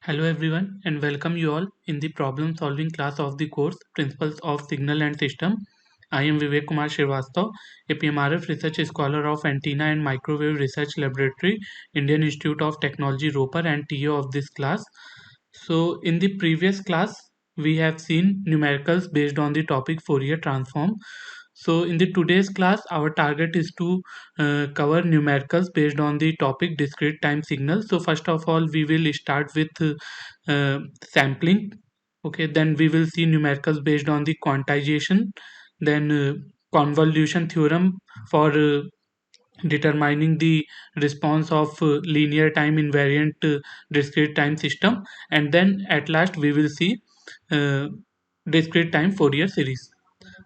Hello everyone and welcome you all in the problem solving class of the course Principles of Signal and System. I am Vivek Kumar Srivastav, a PMRF research scholar of Antenna and Microwave Research Laboratory, Indian Institute of Technology Roper and TO of this class. So in the previous class we have seen numericals based on the topic Fourier transform. So in the today's class, our target is to cover numericals based on the topic discrete time signal. So first of all, we will start with sampling. Okay, then we will see numericals based on the quantization, then convolution theorem for determining the response of linear time invariant discrete time system, and then at last we will see uh, discrete time Fourier series.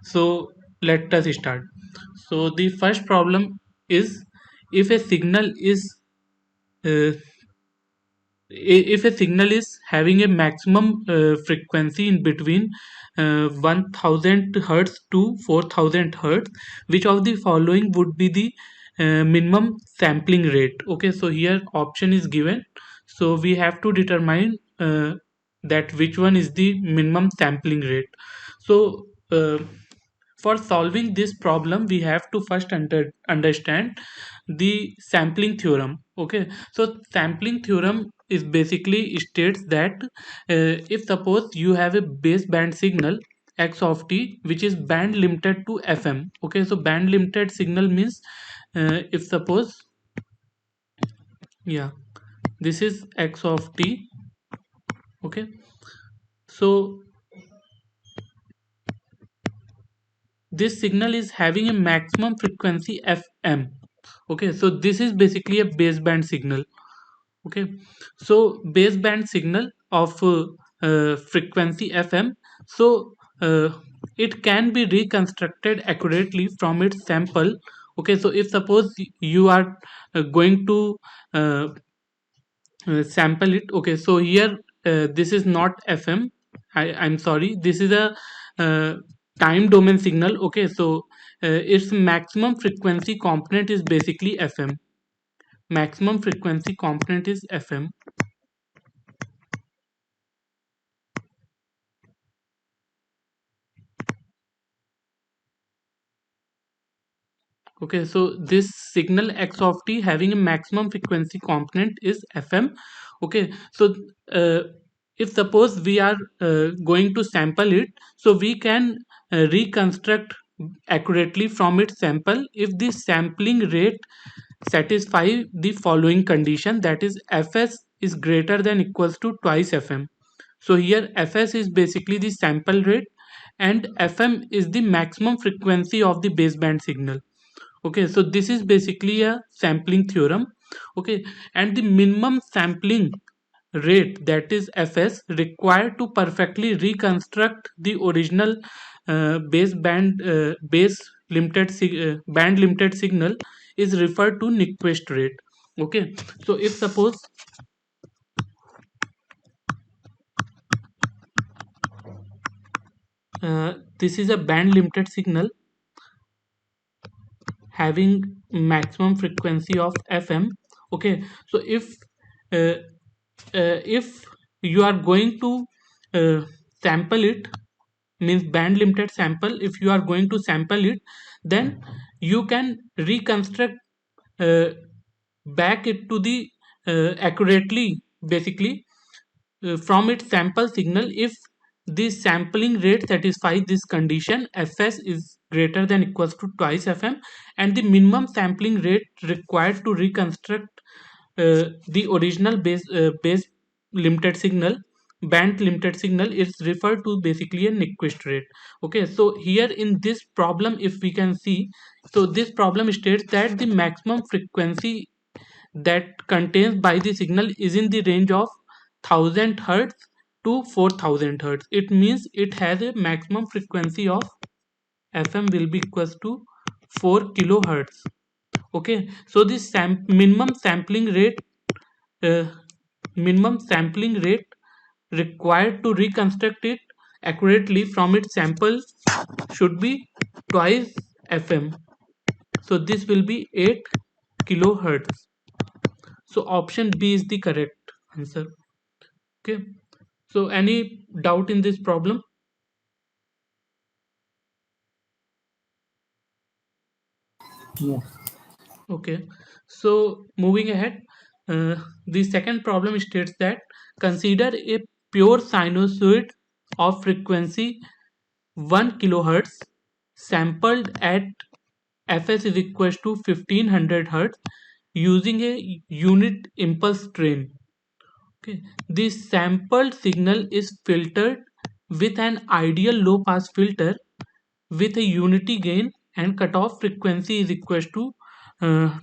So let us start. So the first problem is if a signal is uh, if a signal is having a maximum frequency in between 1000 hertz to 4000 hertz, which of the following would be the minimum sampling rate? Okay, so here option is given, so we have to determine that which one is the minimum sampling rate. So for solving this problem we have to first understand the sampling theorem. Okay, so sampling theorem is basically states that if suppose you have a baseband signal x of t which is band limited to fm. Okay, so band limited signal means if suppose, yeah, this is x of t. Okay, so this signal is having a maximum frequency fm. Okay, so this is basically a baseband signal. Okay, so baseband signal of frequency fm. So it can be reconstructed accurately from its sample. Okay, so if suppose you are going to uh, sample it. Okay, so here this is not fm. I'm sorry, this is a uh, time domain signal. Okay, so its maximum frequency component is basically fm. Maximum frequency component is fm. Okay, so this signal x of t having a maximum frequency component is fm. Okay, so uh, if suppose we are going to sample it, so we can reconstruct accurately from its sample if the sampling rate satisfy the following condition, that is fs is greater than equals to twice fm. So here fs is basically the sample rate and fm is the maximum frequency of the baseband signal. Okay, so this is basically a sampling theorem. Okay, and the minimum sampling rate, that is fs, required to perfectly reconstruct the original base limited band limited signal is referred to Nyquist rate. Okay, so if suppose this is a band limited signal having maximum frequency of fm. Okay, so uh, if you are going to sample it, means band limited sample, if you are going to sample it, then you can reconstruct uh, back it to the accurately, basically from its sample signal if the sampling rate satisfies this condition, fs is greater than equals to twice fm, and the minimum sampling rate required to reconstruct the original base limited signal, band limited signal, is referred to basically a Nyquist rate. Okay, so here in this problem if we can see, so this problem states that the maximum frequency that contains by the signal is in the range of 1000 hertz to 4000 hertz. It means it has a maximum frequency of fm will be equals to 4 kilohertz. Okay, so this minimum sampling rate, uh, minimum sampling rate required to reconstruct it accurately from its sample should be twice fm. So this will be 8 kilohertz. So option B is the correct answer. Okay, so any doubt in this problem? Yeah. Okay, so moving ahead, the second problem states that consider a pure sinusoid of frequency 1 kilohertz sampled at fs is equals to 1500 hertz using a unit impulse train. Okay, this sampled signal is filtered with an ideal low pass filter with a unity gain, and cutoff frequency is equals to uh,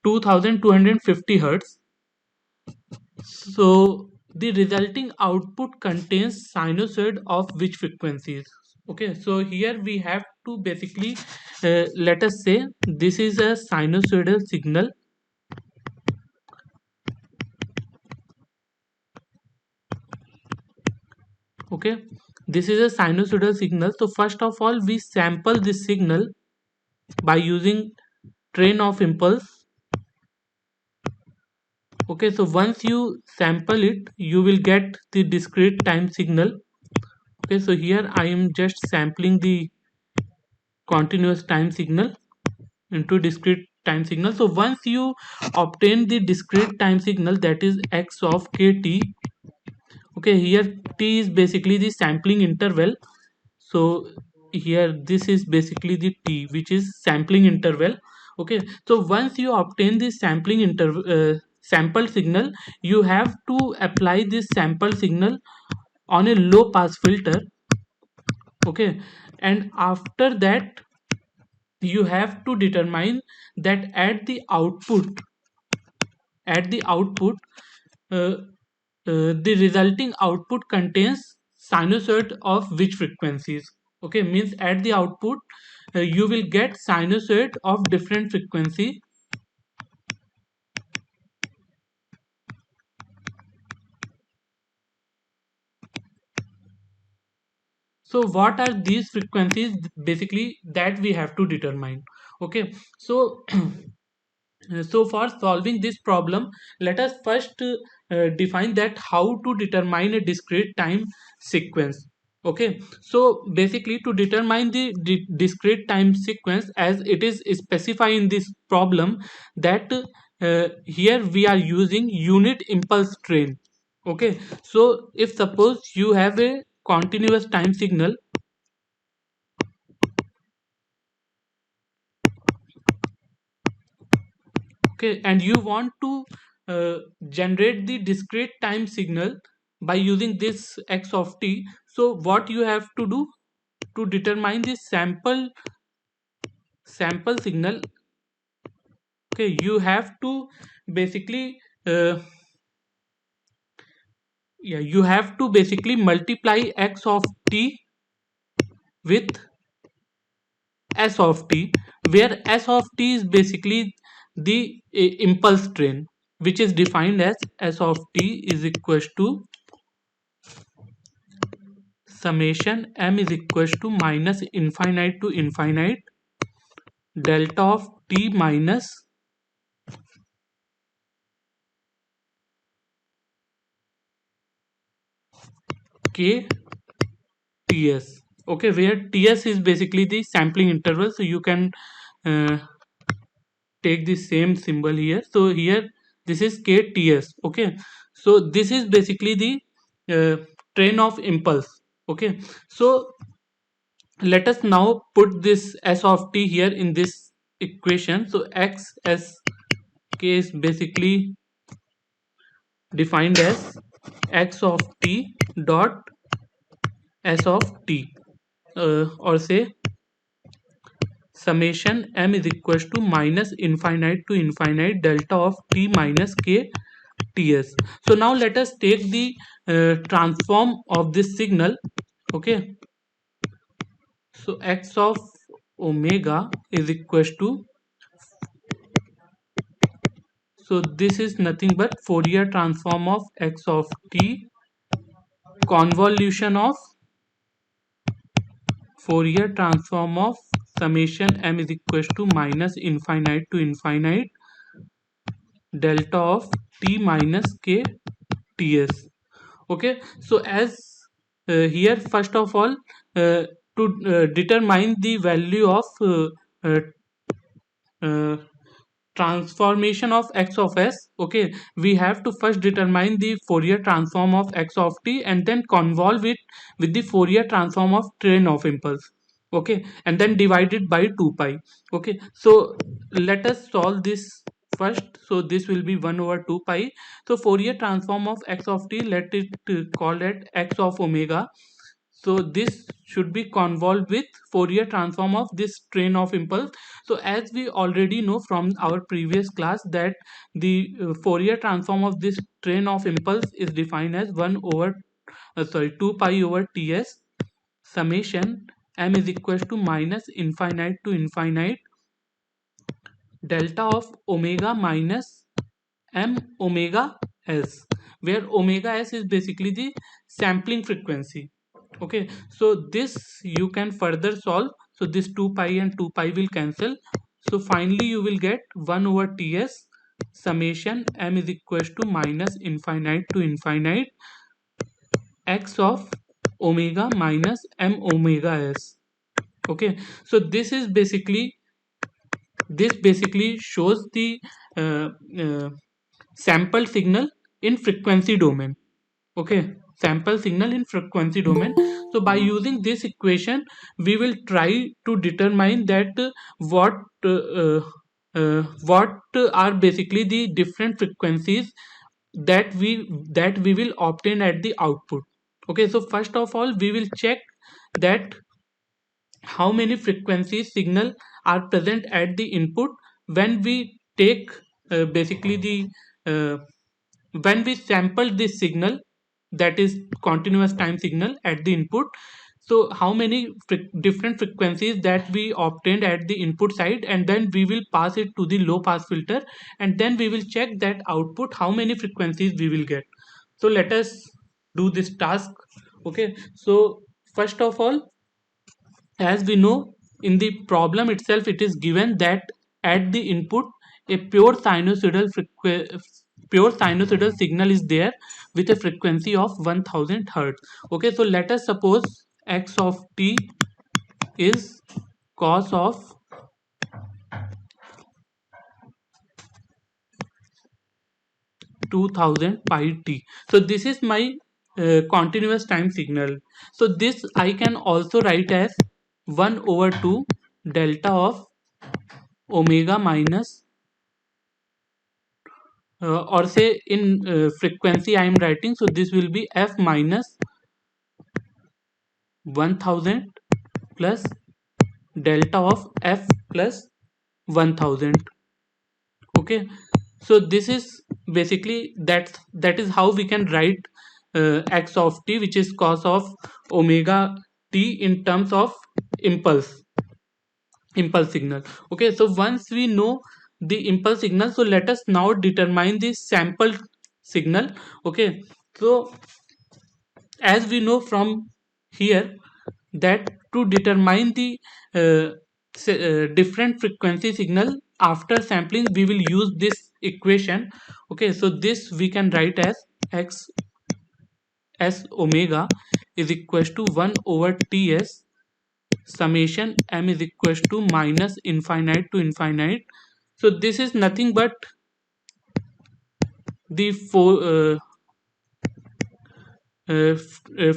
2250 hertz. So the resulting output contains sinusoid of which frequencies? Okay, so here we have to basically let us say this is a sinusoidal signal. Okay, this is a sinusoidal signal. So first of all, we sample this signal by using train of impulse. Okay, so once you sample it, you will get the discrete time signal. Okay, so here I am just sampling the continuous time signal into discrete time signal. So once you obtain the discrete time signal, that is x of kt. Okay, here t is basically the sampling interval. So here this is basically the t, which is sampling interval. Okay, so once you obtain this sampling interval, sample signal, you have to apply this sample signal on a low pass filter. Okay, and after that you have to determine that at the output uh, the resulting output contains sinusoid of which frequencies. Okay, means at the output you will get sinusoid of different frequency. So what are these frequencies? Basically that we have to determine. Okay, so so for solving this problem, let us first define that how to determine a discrete time sequence. Okay, so basically to determine the discrete time sequence, as it is specified in this problem, that here we are using unit impulse train. Okay, so if suppose you have a continuous time signal. Okay, and you want to generate the discrete time signal by using this x of t. So what you have to do to determine the sample signal? Okay, you have to basically yeah, you have to basically multiply x of t with s of t, where s of t is basically the impulse train, which is defined as s of t is equals to summation m is equals to minus infinite to infinite delta of t minus k ts. Okay, where ts is basically the sampling interval, so you can uh, take the same symbol here. So here this is k ts. Okay, so this is basically the uh, train of impulse. Okay, so let us now put this s of t here in this equation. So x s k is basically defined as x of t dot s of t, or say summation m is equals to minus infinite to infinite delta of t minus k ts. So now let us take the transform of this signal. Okay, so x of omega is equals to, so this is nothing but Fourier transform of x of t convolution of Fourier transform of summation m is equals to minus infinite to infinite delta of t minus k ts. Okay, so as here first of all, to determine the value of uh, uh, transformation of x of s, okay, we have to first determine the Fourier transform of x of t and then convolve it with the Fourier transform of train of impulse, okay, and then divide it by 2 pi. Okay, so let us solve this first. So this will be 1 over 2 pi. So Fourier transform of x of t, let it call it x of omega. So this should be convolved with Fourier transform of this train of impulse. So as we already know from our previous class that the Fourier transform of this train of impulse is defined as 1 over 2 pi over ts summation m is equals to minus infinite to infinite delta of omega minus m omega s, where omega s is basically the sampling frequency. Okay, so this you can further solve. So this 2 pi and 2 pi will cancel. So finally you will get 1 over ts summation m is equals to minus infinite to infinite x of omega minus m omega s. Okay, so this basically shows the uh, uh, sample signal in frequency domain. Okay, sample signal in frequency domain. So by using this equation we will try to determine that what what are basically the different frequencies that we will obtain at the output. Okay, so first of all we will check that how many frequency signal are present at the input when we take basically the uh, when we sample this signal, that is continuous time signal at the input. So how many different frequencies that we obtained at the input side, and then we will pass it to the low pass filter, and then we will check that output how many frequencies we will get. So let us do this task. Okay, so first of all, as we know, in the problem itself it is given that at the input a pure sinusoidal signal is there with a frequency of 1000 hertz. Okay, so let us suppose x of t is cos of 2000 pi t. So this is my continuous time signal. So this I can also write as 1 over 2 delta of omega minus or say in frequency I am writing, so this will be f minus 1000 plus delta of f plus 1000. Okay, so this is basically that is how we can write x of t, which is cos of omega t in terms of impulse signal. Okay, so once we know the impulse signal, so let us now determine the sample signal. Okay, so as we know from here that to determine the different frequency signal after sampling we will use this equation. Okay, so this we can write as x s omega is equals to 1 over ts summation m is equals to minus infinite to infinite. So this is nothing but the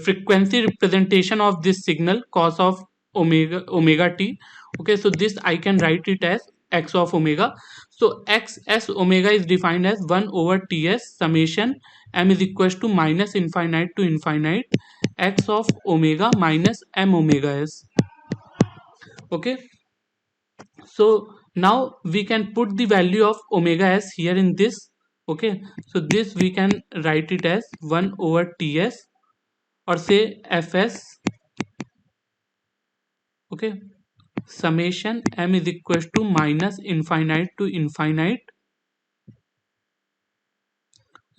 frequency representation of this signal cos of omega t. Okay, so this I can write it as x of omega. So x s omega is defined as 1 over ts summation m is equals to minus infinite to infinite x of omega minus m omega s. Okay, so now we can put the value of omega s here in this. Okay, so this we can write it as 1 over ts or say fs. Okay, summation m is equals to minus infinite to infinite.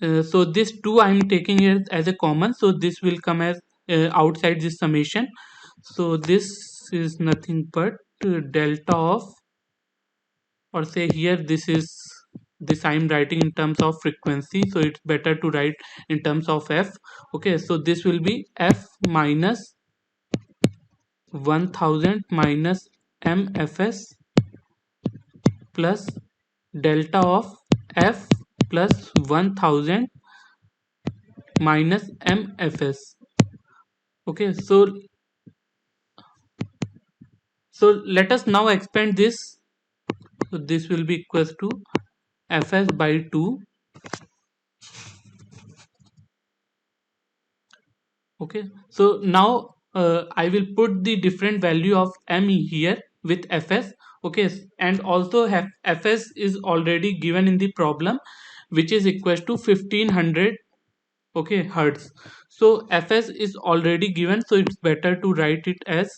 So this 2 I am taking it as a common, so this will come as outside this summation. So this is nothing but delta of, or say here this is this I am writing in terms of frequency, so it's better to write in terms of f. Okay, so this will be f minus 1000 minus mfs plus delta of f plus 1000 minus mfs. Okay, so let us now expand this. So this will be equals to fs by 2. Okay, so now I will put the different value of m here with fs. Okay, and also have fs is already given in the problem, which is equals to 1500, okay, hertz. So fs is already given, so it's better to write it as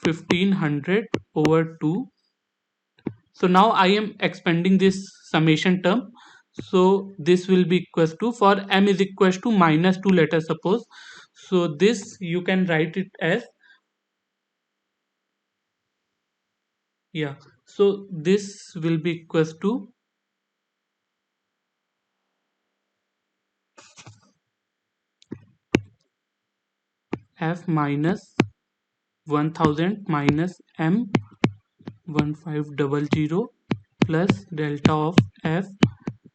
1500 over 2. So now I am expanding this summation term. So this will be equals to, for m is equals to minus 2, let us suppose. So this you can write it as, yeah, so this will be equals to f minus 1000 minus m 1500 plus delta of f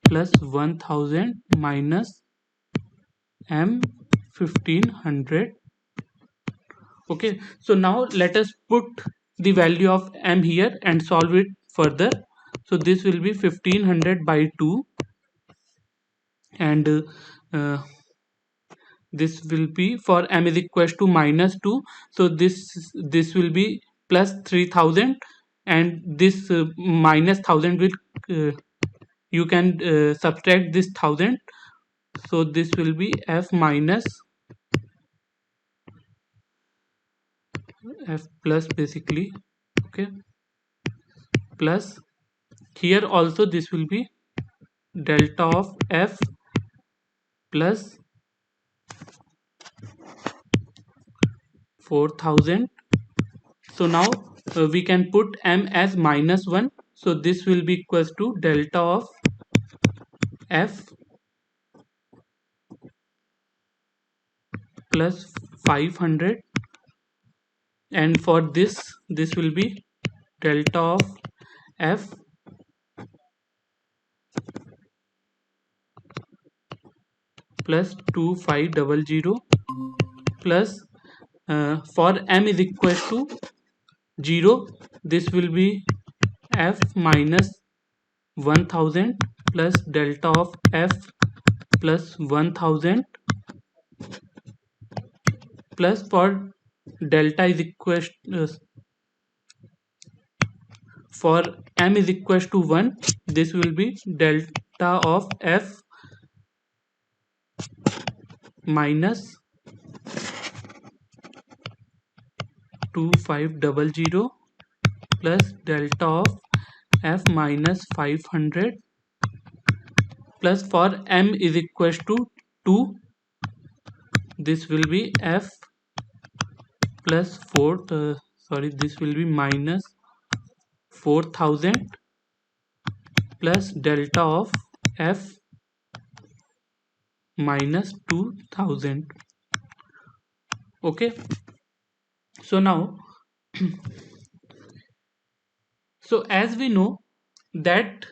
plus 1000 minus m 1500. Okay, so now let us put the value of m here and solve it further. So this will be 1500 by 2, and this will be, for m is equals to minus 2, so this will be plus 3000, and this minus 1000 will, you can subtract this 1000. So this will be f minus f plus, basically, okay, plus here also this will be delta of f plus 4000. So now we can put m as minus 1, so this will be equals to delta of f plus 500, and for this will be delta of f plus 2500 plus for m is equals to 0, this will be f minus 1000 plus delta of f plus 1000 plus, for delta is equals for m is equals to 1, this will be delta of f minus 2500 plus delta of f minus 500 plus, for m is equals to 2, this will be f plus 4, sorry, this will be minus 4000 plus delta of f minus 2000. Okay, so now so as we know that,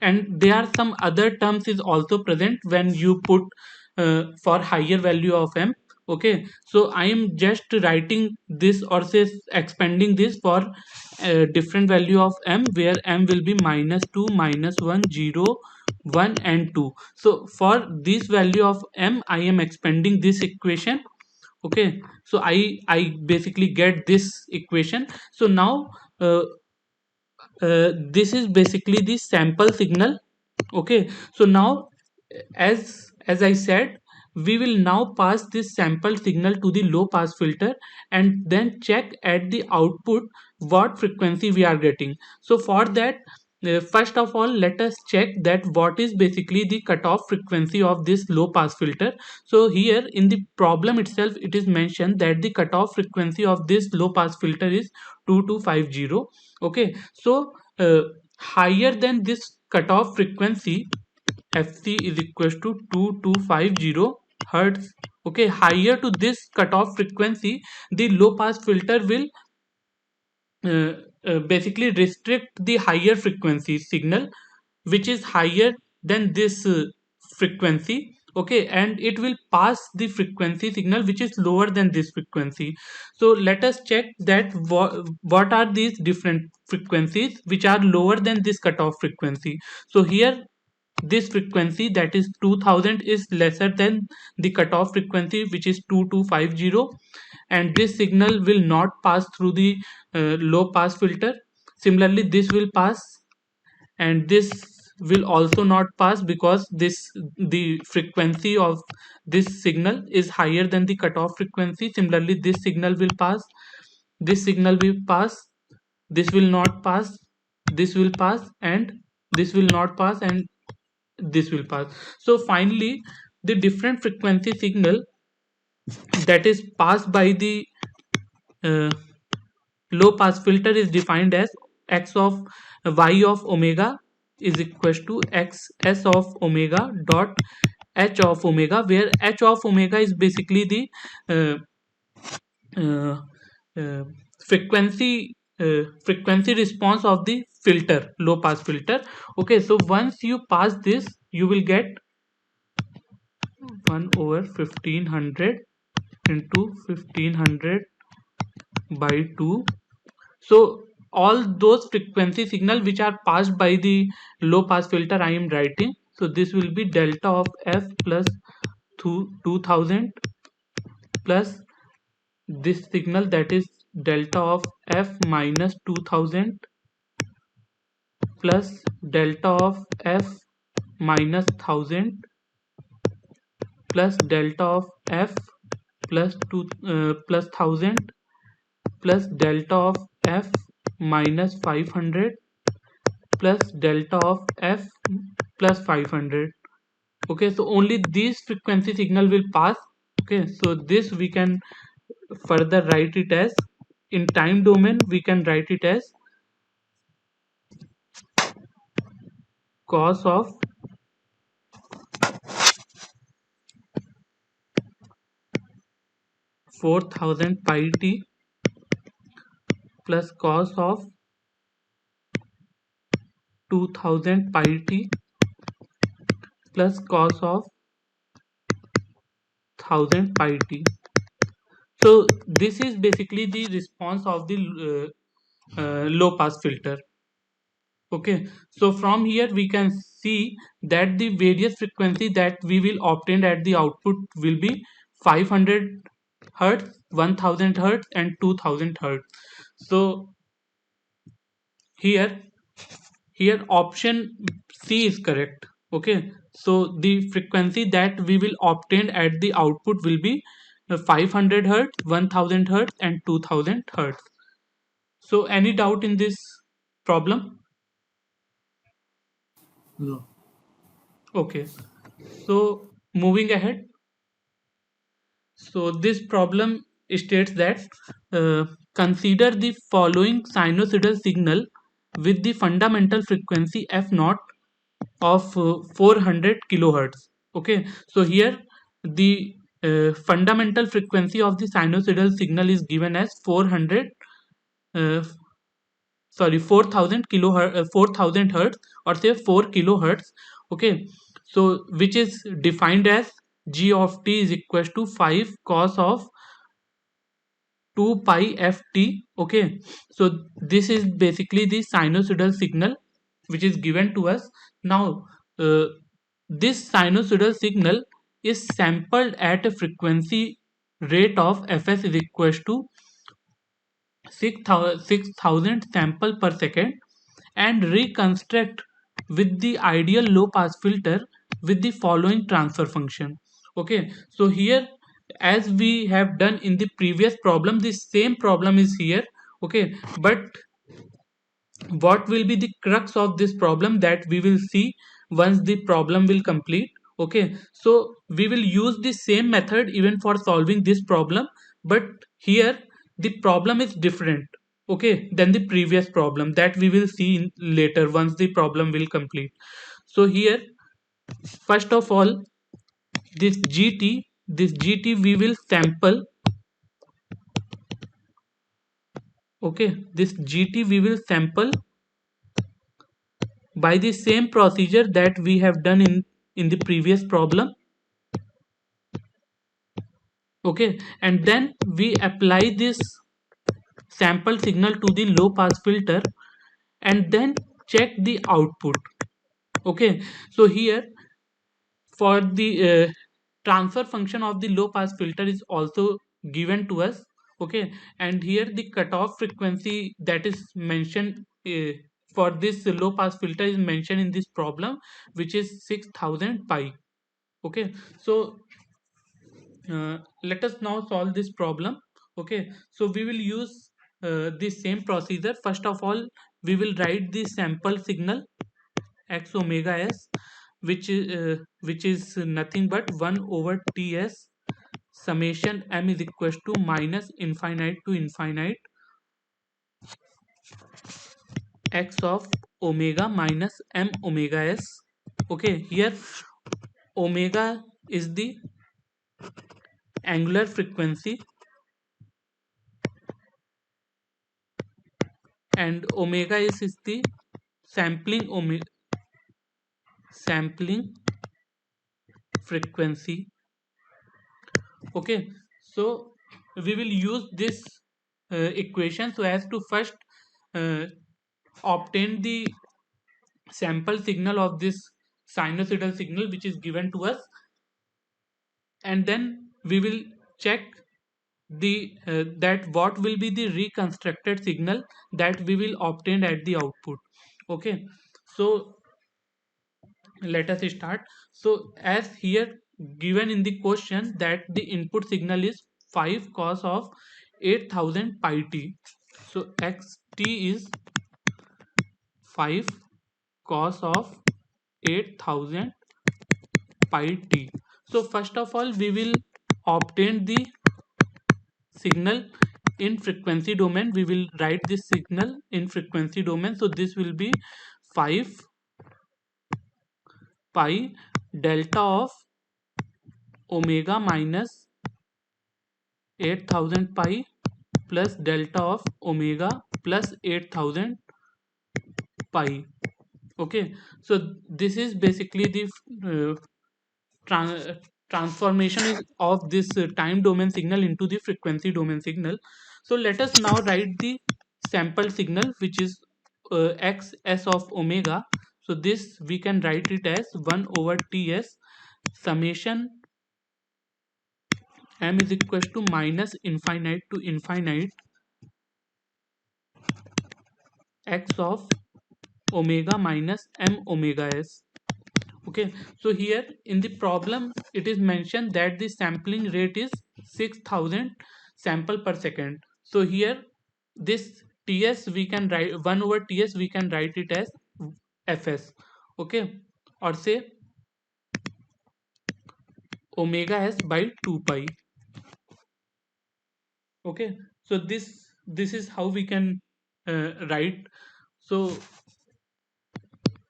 and there are some other terms is also present when you put for higher value of m. Okay, so I am just writing this, or say expanding this for different value of m, where m will be minus 2, minus 1, 0, 1 and 2. So for this value of m I am expanding this equation. Okay, so I basically get this equation. So now this is basically the sample signal. Okay, so now as I said, we will now pass this sample signal to the low pass filter and then check at the output what frequency we are getting. So for that, first of all, let us check that what is basically the cutoff frequency of this low pass filter. So here in the problem itself, it is mentioned that the cutoff frequency of this low pass filter is 2250. Okay, so higher than this cutoff frequency, fc is equals to 2250 hertz. Okay, higher to this cutoff frequency, the low pass filter will uh, basically restrict the higher frequency signal, which is higher than this frequency. Okay, and it will pass the frequency signal which is lower than this frequency. So let us check that what are these different frequencies which are lower than this cutoff frequency. So here, this frequency, that is 2000, is lesser than the cutoff frequency which is 2250, and this signal will not pass through the low pass filter. Similarly, this will pass, and this will also not pass because the frequency of this signal is higher than the cutoff frequency. Similarly, this signal will pass, this signal will pass, this will not pass, this will pass, and this will not pass, and this will pass. So finally, the different frequency signal that is passed by the uh, low pass filter is defined as x of y of omega is equals to x s of omega dot h of omega, where h of omega is basically the uh, uh, uh, frequency response of the filter, low pass filter. Okay, so once you pass this, you will get 1 over 1500 into 1500 by 2. So all those frequency signal which are passed by the low pass filter I am writing. So this will be delta of f plus 2000 plus this signal, that is delta of f minus 2000 plus delta of f minus 1000 plus delta of f plus 1000 plus delta of f minus 500 plus delta of f plus 500. Okay, so only these frequency signal will pass. Okay, so this we can further write it as, in time domain we can write it as cos of 4000 pi t plus cos of 2000 pi t plus cos of 1000 pi t. So this is basically the response of the low pass filter. Okay, so from here we can see that the various frequency that we will obtain at the output will be 500 hertz, 1000 hertz, and 2000 hertz. So here here option C is correct. Okay, so the frequency that we will obtain at the output will be 500 hertz, 1000 hertz, and 2000 hertz. So any doubt in this problem? No. Okay, so moving ahead. So this problem states that consider the following sinusoidal signal with the fundamental frequency f naught of 400 kilohertz. Okay, so here the fundamental frequency of the sinusoidal signal is given as 400 uh, 4000 kilohertz, 4000 hertz, or say 4 kilohertz. Okay, so which is defined as g of t is equals to 5 cos of 2 pi ft. Okay, so this is basically the sinusoidal signal which is given to us. Now uh, this sinusoidal signal is sampled at a frequency rate of fs is equals to 6000 sample per second, and reconstruct with the ideal low pass filter with the following transfer function. Okay, so here, as we have done in the previous problem, the same problem is here. Okay, but what will be the crux of this problem, that we will see once the problem will complete. Okay, so we will use the same method even for solving this problem, but here the problem is different. Okay, than the previous problem that we will see in later once the problem will complete. So here, first of all, this gt we will sample. Okay, this gt we will sample by the same procedure that we have done in the previous problem. Okay, and then we apply this sample signal to the low pass filter and then check the output. Okay, so here for the transfer function of the low pass filter is also given to us. Okay, and here the cutoff frequency that is mentioned for this low pass filter is mentioned in this problem, which is 6000 pi. Okay, so let us now solve this problem. Okay, so we will use the same procedure. First of all, we will write the sample signal x omega s, which is nothing but 1 over ts summation m is equals to minus infinite to infinite x of omega minus m omega s. Okay, here omega is the angular frequency and omega is the sampling frequency. Okay, so we will use this equation so as to first uh, obtain the sample signal of this sinusoidal signal which is given to us, and then we will check the that what will be the reconstructed signal that we will obtain at the output. Okay, so let us start. So as here given in the question that the input signal is 5 cos of 8000 pi t. So xt is 5 cos of 8000 pi t. So first of all we will obtain the signal in frequency domain. We will write this signal in frequency domain. So this will be 5 pi delta of omega minus 8000 pi plus delta of omega plus 8000 pi. Okay, so this is basically the uh, tran- transformation of this time domain signal into the frequency domain signal. So let us now write the sample signal which is x s of omega. So this we can write it as 1 over ts summation m is equal to minus infinite to infinite x of omega minus m omega s. Okay, so here in the problem it is mentioned that the sampling rate is 6000 sample per second. So here this ts we can write 1 over ts we can write it as fs. Okay, or say omega s by 2 pi. Okay, so this is how we can write. So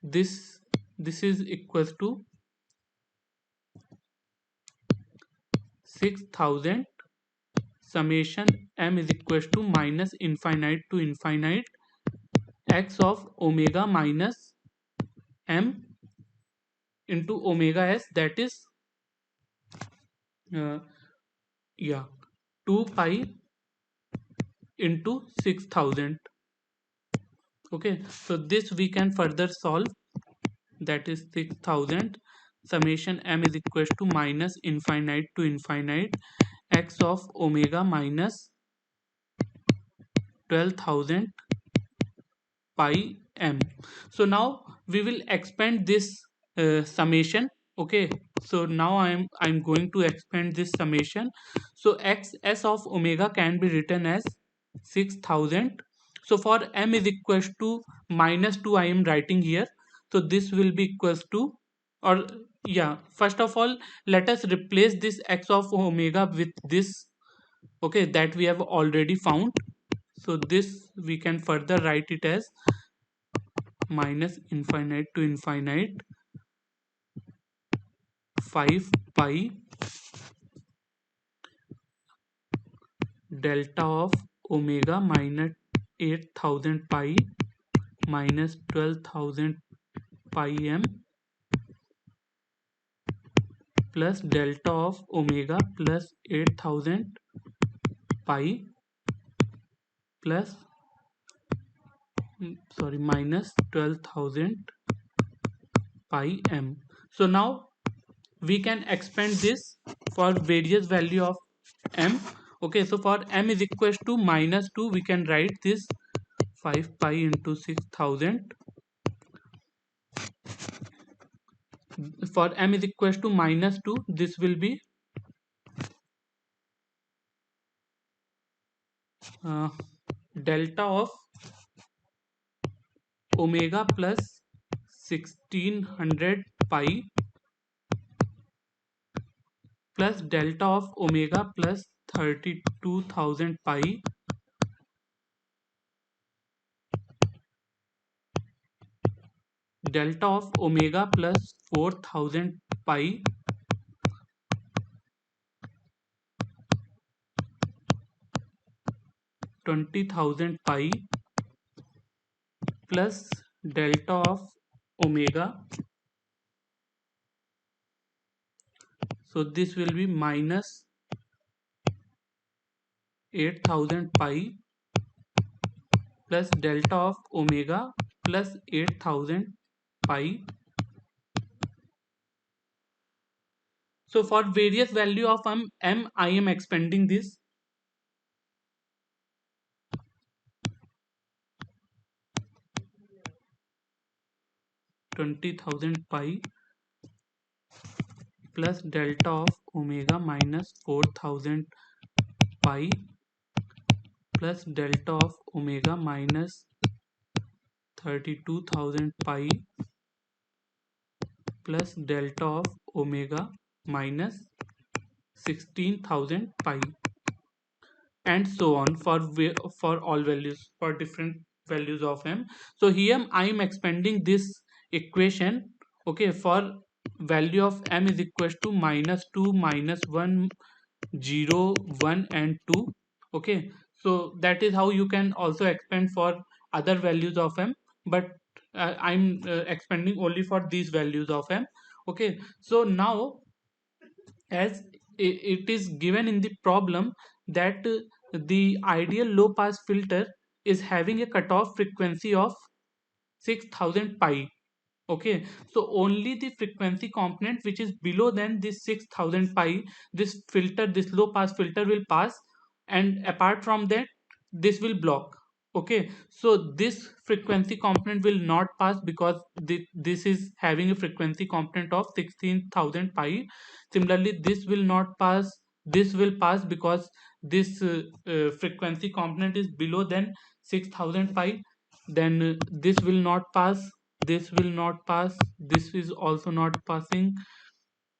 this is equals to 6000 summation m is equals to minus infinite to infinite x of omega minus m into omega s, that is uh, yeah 2 pi into 6000. Okay, so this we can further solve, that is 6000 summation m is equals to minus infinite to infinite x of omega minus 12000 pi m. So now we will expand this summation. Okay, so now I'm going to expand this summation. So x s of omega can be written as 6000. So for m is equals to minus 2 I am writing here. So this will be equals to, or yeah, first of all let us replace this x of omega with this. Okay, that we have already found. So this we can further write it as minus infinite to infinite 5 pi delta of omega minus 8000 pi minus 12,000 pi m plus delta of omega plus 8000 pi plus minus 12,000 pi m. So now we can expand this for various value of m. Okay, so for m is equals to minus 2, we can write this 5 pi into 6000. For m is equals to minus 2, this will be delta of omega plus 1600 pi plus delta of omega plus 32,000 pi delta of omega plus 4000 pi 20,000 pi plus delta of omega. So this will be minus 8000 pi plus delta of omega plus 8000 pi. So for various value of m, I am expanding this. (20,000 pi) plus delta of omega minus 4000 pi plus delta of omega minus 32,000 pi plus delta of omega minus 16,000 pi, and so on for all values, for different values of m. So here I am expanding this equation. Okay, for value of m is equals to minus 2, minus 1, 0, 1 and 2. Okay, so that is how you can also expand for other values of m, but I'm expanding only for these values of m. Okay, so now as it is given in the problem that the ideal low pass filter is having a cutoff frequency of 6000 pi. Okay, so only the frequency component which is below than this 6000 pi, this low pass filter will pass, and apart from that this will block. Okay, so this frequency component will not pass because this is having a frequency component of 16,000 pi. Similarly, this will not pass, this will pass because this frequency component is below than 6000 pi. Then this will not pass, this will not pass, this is also not passing,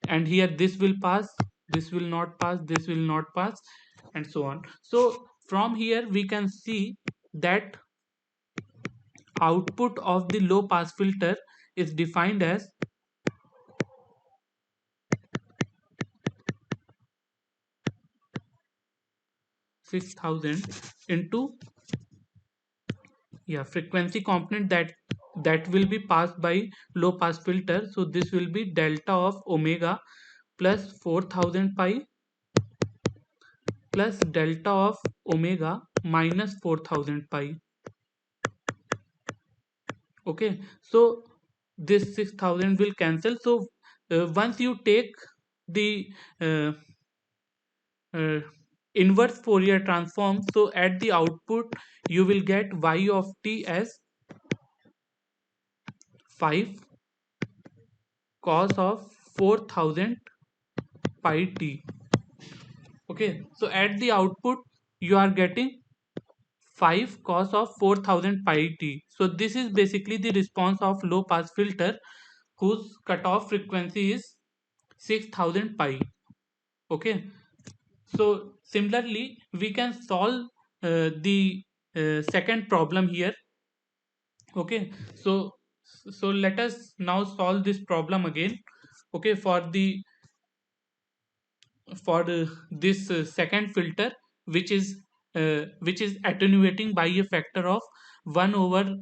and here this will pass, this will not pass, this will not pass, and so on. So from here we can see that output of the low pass filter is defined as 6000 into frequency component that will be passed by low pass filter. So this will be delta of omega plus 4000 pi plus delta of omega minus 4000 pi. Okay, so this 6000 will cancel. So once you take the uh, uh, inverse Fourier transform, so at the output you will get y of t as 5 cos of 4000 pi t. Okay, so at the output you are getting 5 cos of 4000 pi t. So this is basically the response of low pass filter whose cutoff frequency is 6000 pi. Okay, so similarly we can solve the second problem here. Okay, so let us now solve this problem again. Okay, for this second filter, which is attenuating by a factor of 1 over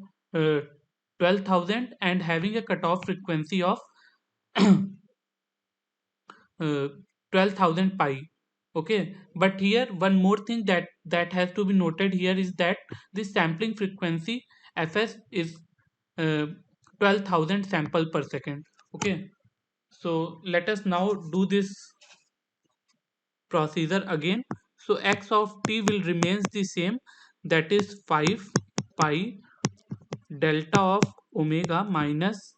12,000 and having a cutoff frequency of uh, 12,000 pi. Okay, but here one more thing that has to be noted here is that this sampling frequency fs is 12,000 sample per second. Okay, so let us now do this procedure again. So x of t will remains the same, that is 5 pi delta of omega minus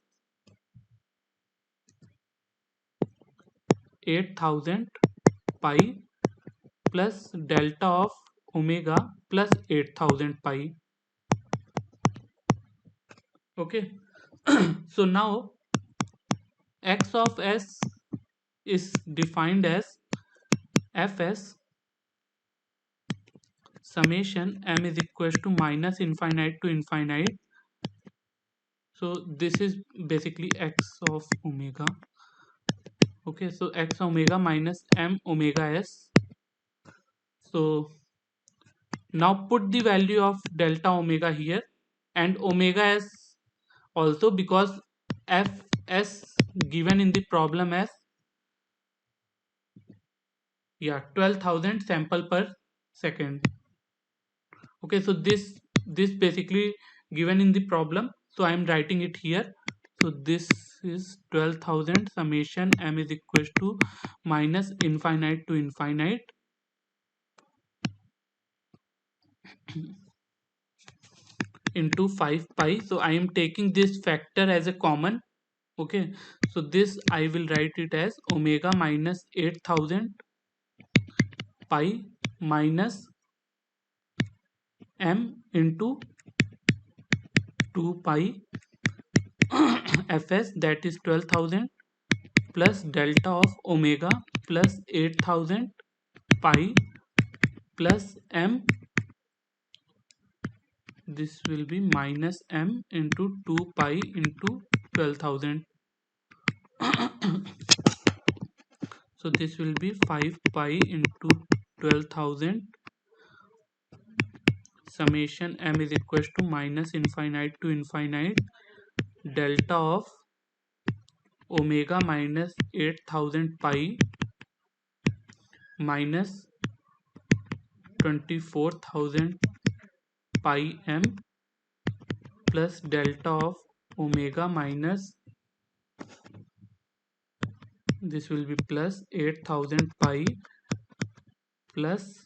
8,000 pi plus delta of omega plus 8,000 pi. Okay, so now x of s is defined as fs summation m is equal to minus infinite to infinite. So this is basically x of omega. Okay, so x omega minus m omega s. So now put the value of delta omega here and omega s also, because fs given in the problem as 12,000 sample per second. Okay, so this basically given in the problem, so I am writing it here. So this is 12,000 summation m is equal to minus infinite to infinite into 5 pi. So I am taking this factor as a common. Okay, so this I will write it as omega minus 8,000 pi minus m into 2 pi fs, that is 12,000 plus delta of omega plus 8,000 pi plus m, this will be minus m into 2 pi into 12,000. So this will be 5 pi into 12,000 summation m is equal to minus infinite to infinite delta of omega minus 8,000 pi minus 24,000 pi m plus delta of omega minus, this will be plus 8,000 pi plus,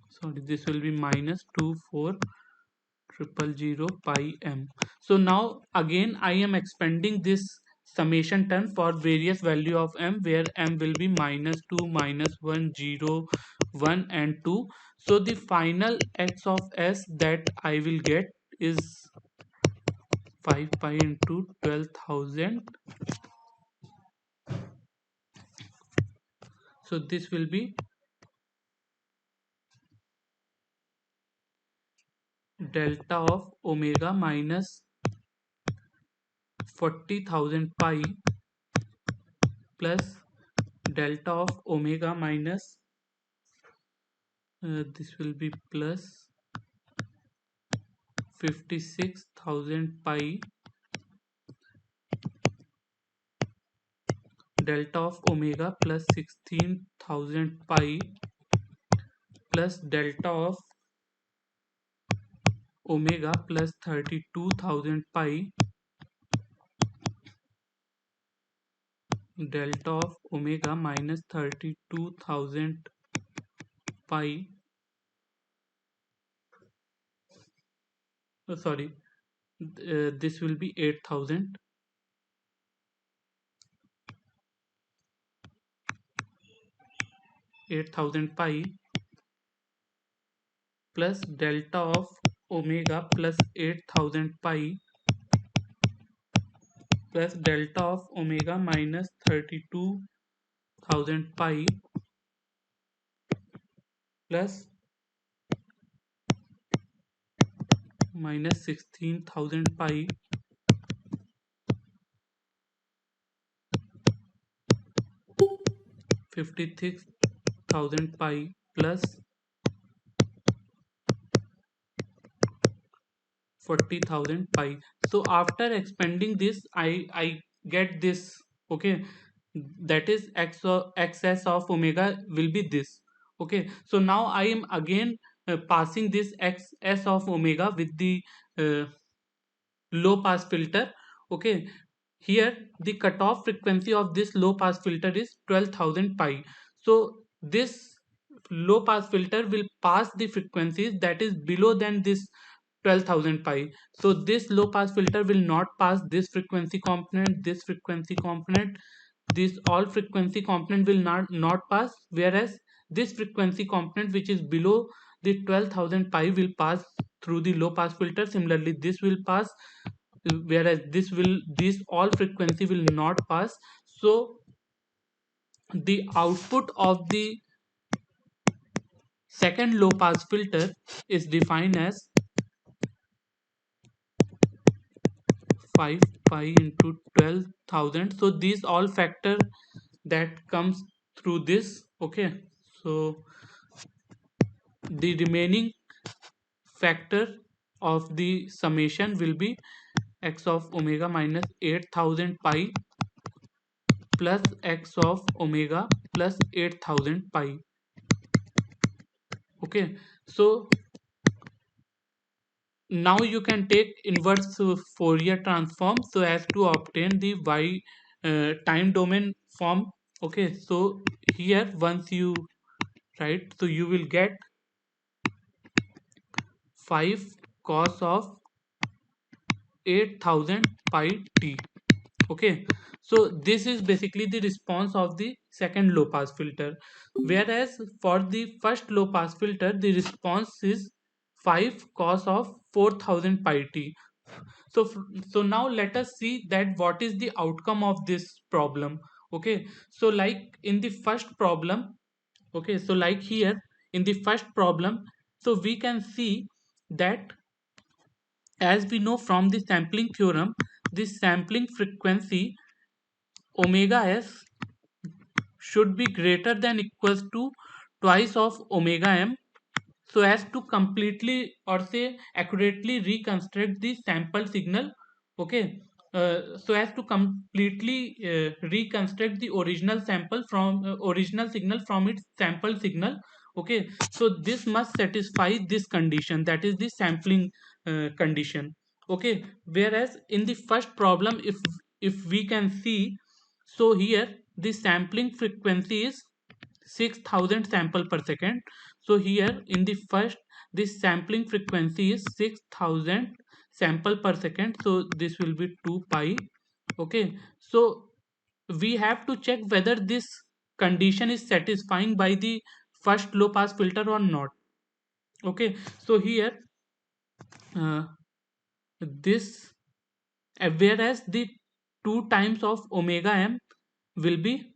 sorry, this will be minus 24,000 pi m. So now again I am expanding this summation term for various value of m, where m will be minus 2, minus 1, 0, 1 and 2. So the final x of s that I will get is 5 pi into 12,000. So this will be delta of omega minus 40,000 pi plus delta of omega minus, this will be plus 56,000 pi delta of omega plus 16,000 pi plus delta of omega plus 32,000 pi delta of omega minus 32,000 pi, sorry, this will be 8,000 pi plus delta of omega plus 8,000 pi plus delta of omega minus 32,000 pi plus minus 16,000 pi 56,000 pi plus 40,000 pi. So after expanding this, I get this. Okay, that is excess of omega will be this. Okay, so now I am again passing this excess of omega with the uh, low pass filter. Okay, here the cutoff frequency of this low pass filter is 12,000 pi. So this low pass filter will pass the frequencies that is below than this 12,000 pi. So this low pass filter will not pass this frequency component, this frequency component, this all frequency component will not pass, whereas this frequency component which is below the 12,000 pi will pass through the low pass filter. Similarly this will pass, whereas this all frequency will not pass. So the output of the second low pass filter is defined as 5 pi into 12,000. So these all factor that comes through this. Okay, so the remaining factor of the summation will be x of omega minus 8,000 pi plus x of omega plus 8,000 pi. Okay, so now you can take inverse Fourier transform so as to obtain the y time domain form. Okay, so here once you write, so you will get 5 cos of 8,000 pi t. Okay, so this is basically the response of the second low pass filter, whereas for the first low pass filter the response is 5 cos of 4,000 pi t. So so now let us see that what is the outcome of this problem. Okay, so like in the first problem, okay, so like here in the first problem, so we can see that as we know from the sampling theorem, this sampling frequency omega s should be greater than equals to twice of omega m, so as to completely or say accurately reconstruct the sample signal. Okay, so as to completely reconstruct the original sample from original signal from its sample signal. Okay, so this must satisfy this condition, that is the sampling condition. Okay, whereas in the first problem, if we can see, so here the sampling frequency is 6,000 sample per second. So here in the first, this sampling frequency is 6,000 sample per second. So this will be 2 pi. Okay, so we have to check whether this condition is satisfying by the first low pass filter or not. Okay, so here uh, this whereas the 2 times of omega m will be,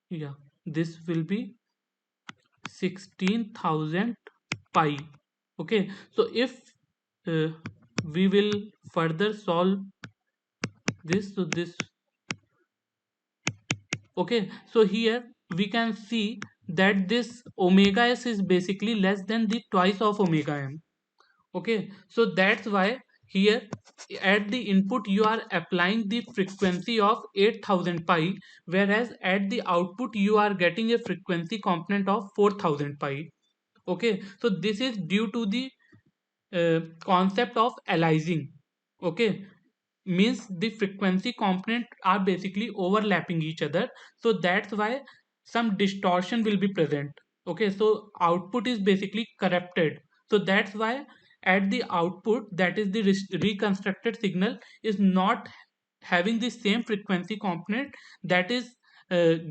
yeah, this will be 16,000 pi. Okay, so if uh, we will further solve this, so this, okay, so here we can see that this omega s is basically less than the twice of omega m. Okay, so that's why here at the input you are applying the frequency of 8,000 pi, whereas at the output you are getting a frequency component of 4,000 pi. Okay, so this is due to the concept of aliasing. Okay, means the frequency component are basically overlapping each other, so that's why some distortion will be present. Okay, so output is basically corrupted, so that's why at the output, that is the reconstructed signal is not having the same frequency component that is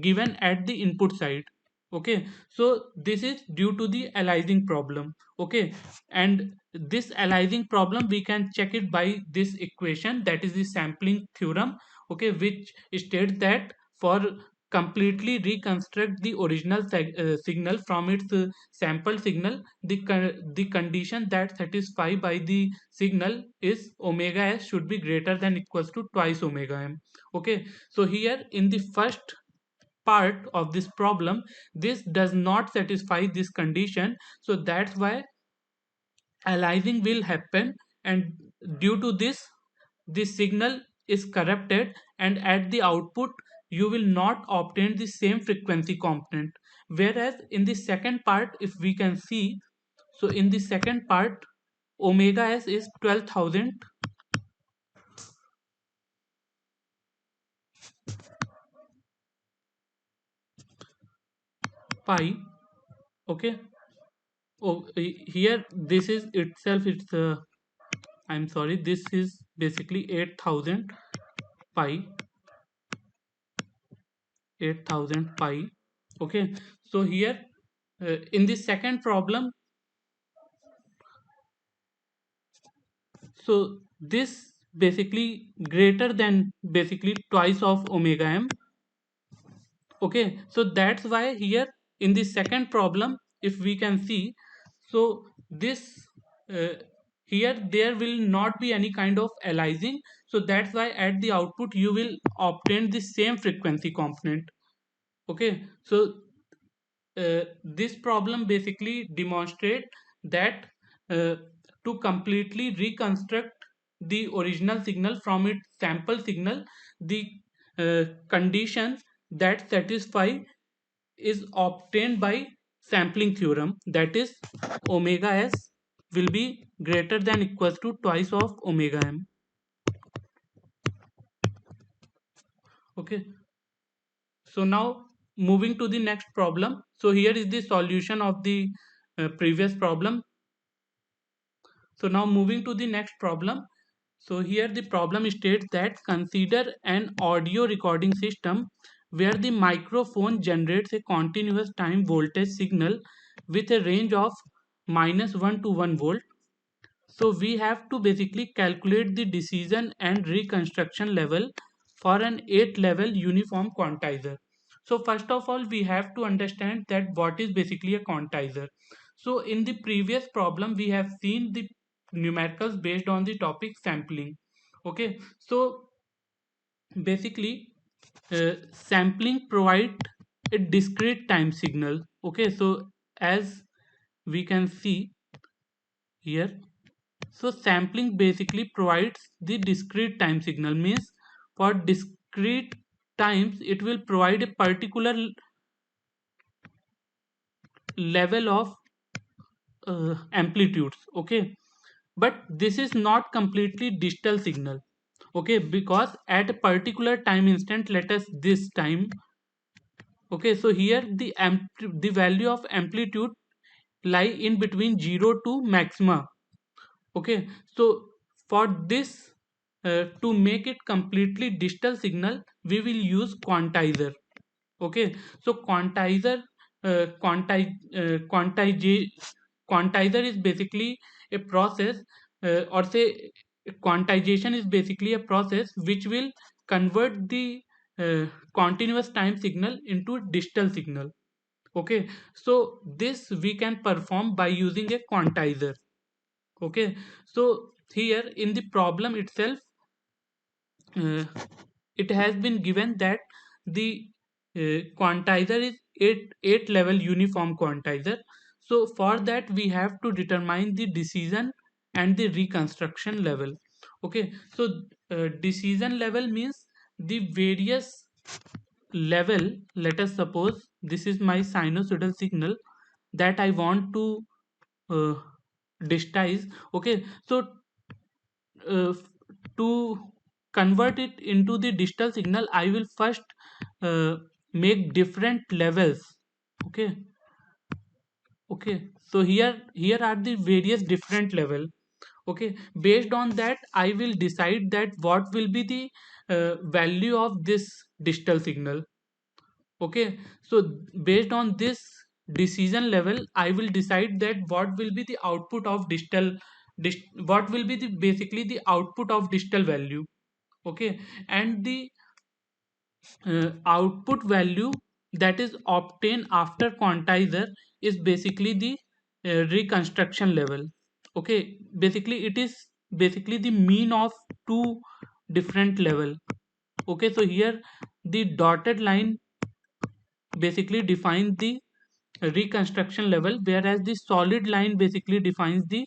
given at the input side. Okay, so this is due to the aliasing problem. Okay, and this aliasing problem we can check it by this equation, that is the sampling theorem. Okay, which states that for completely reconstruct the original signal from its sample signal, the condition that satisfied by the signal is omega s should be greater than equals to twice omega m. Okay, so here in the first part of this problem, this does not satisfy this condition, so that's why aliasing will happen, and due to this the signal is corrupted, and at the output you will not obtain the same frequency component. Whereas in the second part, if we can see, so in the second part omega s is 12,000 pi. Okay, oh, here this is itself, it's I'm sorry, this is basically 8,000 pi, 8,000 pi. Okay, so here in the second problem, so this basically greater than basically twice of omega m. Okay, so that's why here in the second problem, if we can see, so this uh, here there will not be any kind of aliasing, so that's why at the output you will obtain the same frequency component. Okay, so this problem basically demonstrate that uh, to completely reconstruct the original signal from its sample signal, the conditions that satisfy is obtained by sampling theorem, that is omega s will be greater than equals to twice of omega m. Okay, so now moving to the next problem. So here is the solution of the previous problem. So now moving to the next problem. So here the problem states that consider an audio recording system where the microphone generates a continuous time voltage signal with a range of -1 to 1 volt. So we have to basically calculate the decision and reconstruction level for an 8 level uniform quantizer. So first of all, we have to understand that what is basically a quantizer. So in the previous problem, we have seen the numericals based on the topic sampling. Okay, so basically sampling provide a discrete time signal. Okay, so as we can see here, so sampling basically provides the discrete time signal, means for discrete times it will provide a particular level of amplitudes. Okay, but this is not completely digital signal. Okay, because at a particular time instant, let us this time. Okay, so here the value of amplitude lie in between 0 to maxima. Okay, so for this to make it completely digital signal, we will use quantizer. Okay, so uh, quanti, uh, quantize, quantizer is basically a process, or say quantization is basically a process which will convert the uh, continuous time signal into digital signal. Okay, so this we can perform by using a quantizer. Okay, so here in the problem itself, uh, it has been given that the quantizer is 8 level uniform quantizer. So for that we have to determine the decision and the reconstruction level. Okay, so decision level means the various level. Let us suppose this is my sinusoidal signal that I want to uh, digitize. Okay, so uh, to convert it into the digital signal, I will first uh, make different levels. Okay, okay, so here are the various different level. Okay, based on that I will decide that what will be the value of this digital signal. Okay, so based on this decision level I will decide that what will be the output of what will be the, basically the output of digital value. Okay, and the output value that is obtained after quantizer is basically the reconstruction level. Okay, basically it is basically the mean of two different level. Okay, so here the dotted line basically defines the reconstruction level, whereas the solid line basically defines the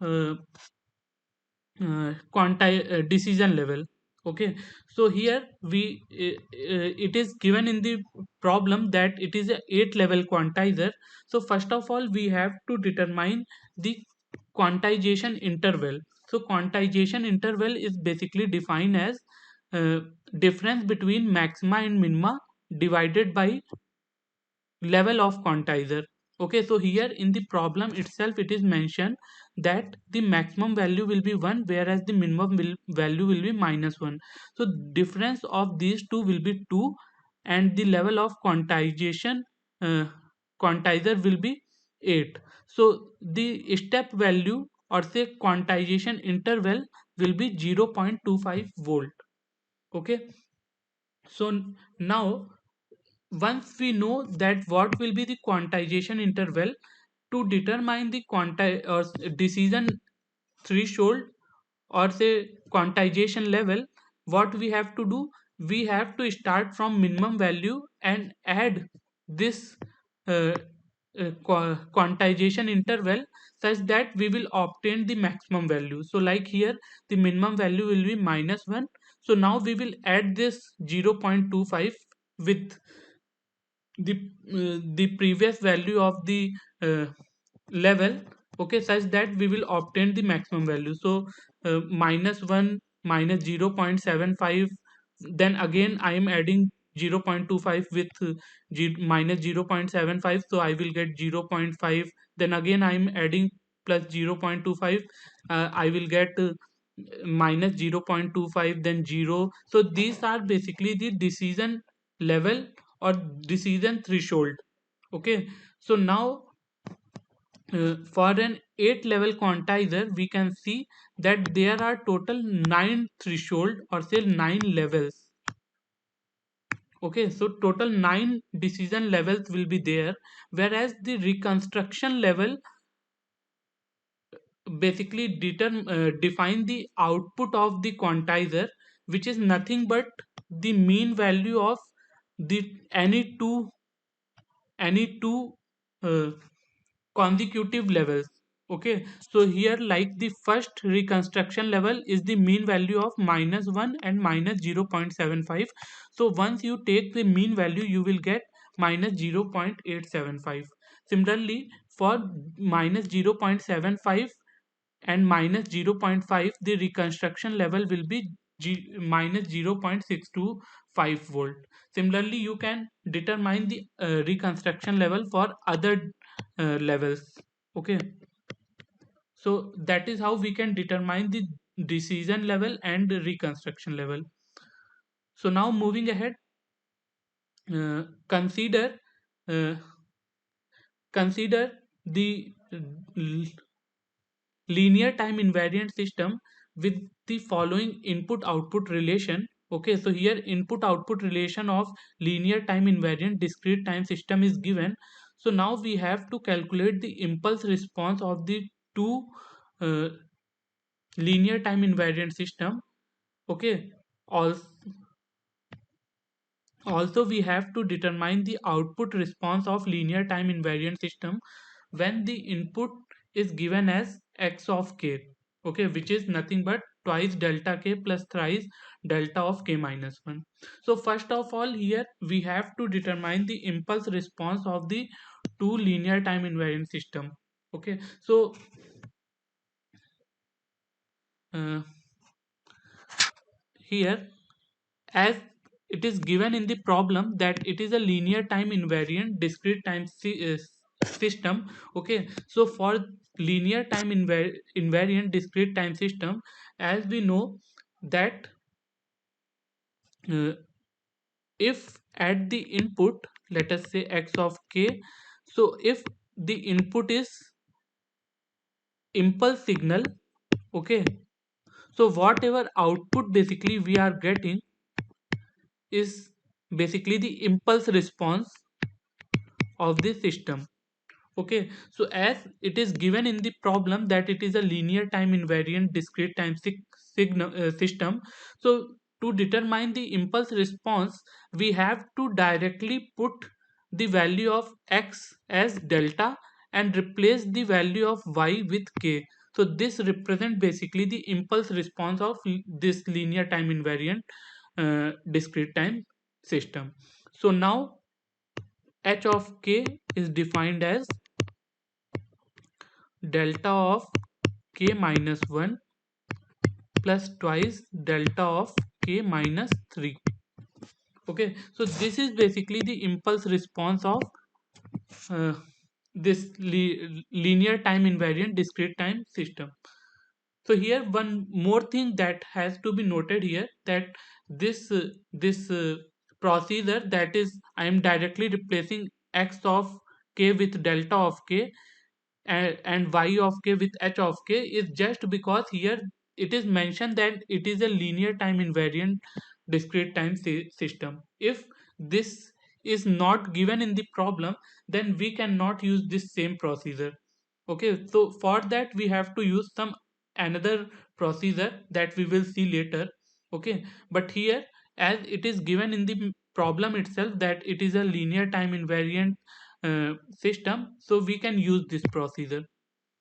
uh, decision level. Okay, so here it is given in the problem that it is a 8 level quantizer. So first of all we have to determine the quantization interval. So quantization interval is basically defined as uh, difference between maxima and minima divided by level of quantizer. Okay, so here in the problem itself it is mentioned that the maximum value will be 1, whereas the value will be -1. So difference of these two will be 2, and the level of uh, quantizer will be 8. So the step value, or say quantization interval, will be 0.25 volt. Okay, so now once we know that what will be the quantization interval, to determine the decision threshold, or say quantization level, what we have to do, we have to start from minimum value and add this uh, quantization interval such that we will obtain the maximum value. So like here the minimum value will be -1. So now we will add this 0.25 with the previous value of the level. Okay, such that we will obtain the maximum value. So -1 minus 0.75, then again I am adding 0.25 with minus 0.75, so I will get 0.5. Then again I am adding plus 0.25, I will get minus 0.25, then 0. So these are basically the decision level or decision threshold. Okay, so now for an 8 level quantizer we can see that there are total 9 threshold, or say 9 levels. Okay, so total 9 decision levels will be there, whereas the reconstruction level basically define the output of the quantizer, which is nothing but the mean value of the any two uh, consecutive levels. Okay, so here like the first reconstruction level is the mean value of -1 and minus 0.75. So once you take the mean value you will get minus 0.875. Similarly for minus 0.75 and minus 0.5, the reconstruction level will be minus 0.625 volt. Similarly you can determine the reconstruction level for other levels. Okay, so that is how we can determine the decision level and the reconstruction level. So now moving ahead, consider uh, consider the linear time invariant system with the following input output relation. Okay, so here input output relation of linear time invariant discrete time system is given. So now we have to calculate the impulse response of the two uh, linear time invariant system. Okay, also we have to determine the output response of linear time invariant system when the input is given as x of k. Okay, which is nothing but twice delta k plus thrice delta of k minus 1. So first of all here we have to determine the impulse response of the two linear time invariant system. Okay, so uh, here, as it is given in the problem that it is a linear time invariant discrete time system. Okay, so for linear time invariant discrete time system, as we know that uh, if at the input, let us say x of k, so if the input is impulse signal, okay, so whatever output basically we are getting is basically the impulse response of the system. Okay, so as it is given in the problem that it is a linear time invariant discrete time system, so to determine the impulse response, we have to directly put the value of x as delta and replace the value of y with k. So this represents basically the impulse response of this linear time invariant discrete time system. So now h of k is defined as delta of k minus 1 plus twice delta of k minus 3. Okay, so this is basically the impulse response of uh, this linear time invariant discrete time system. So here one more thing that has to be noted here, that this procedure, that is I am directly replacing x of k with delta of k and y of k with h of k, is just because here it is mentioned that it is a linear time invariant discrete time system. If this is not given in the problem, then we cannot use this same procedure. Okay, so for that we have to use some another procedure that we will see later. Okay, but here as it is given in the problem itself that it is a linear time invariant system, so we can use this procedure.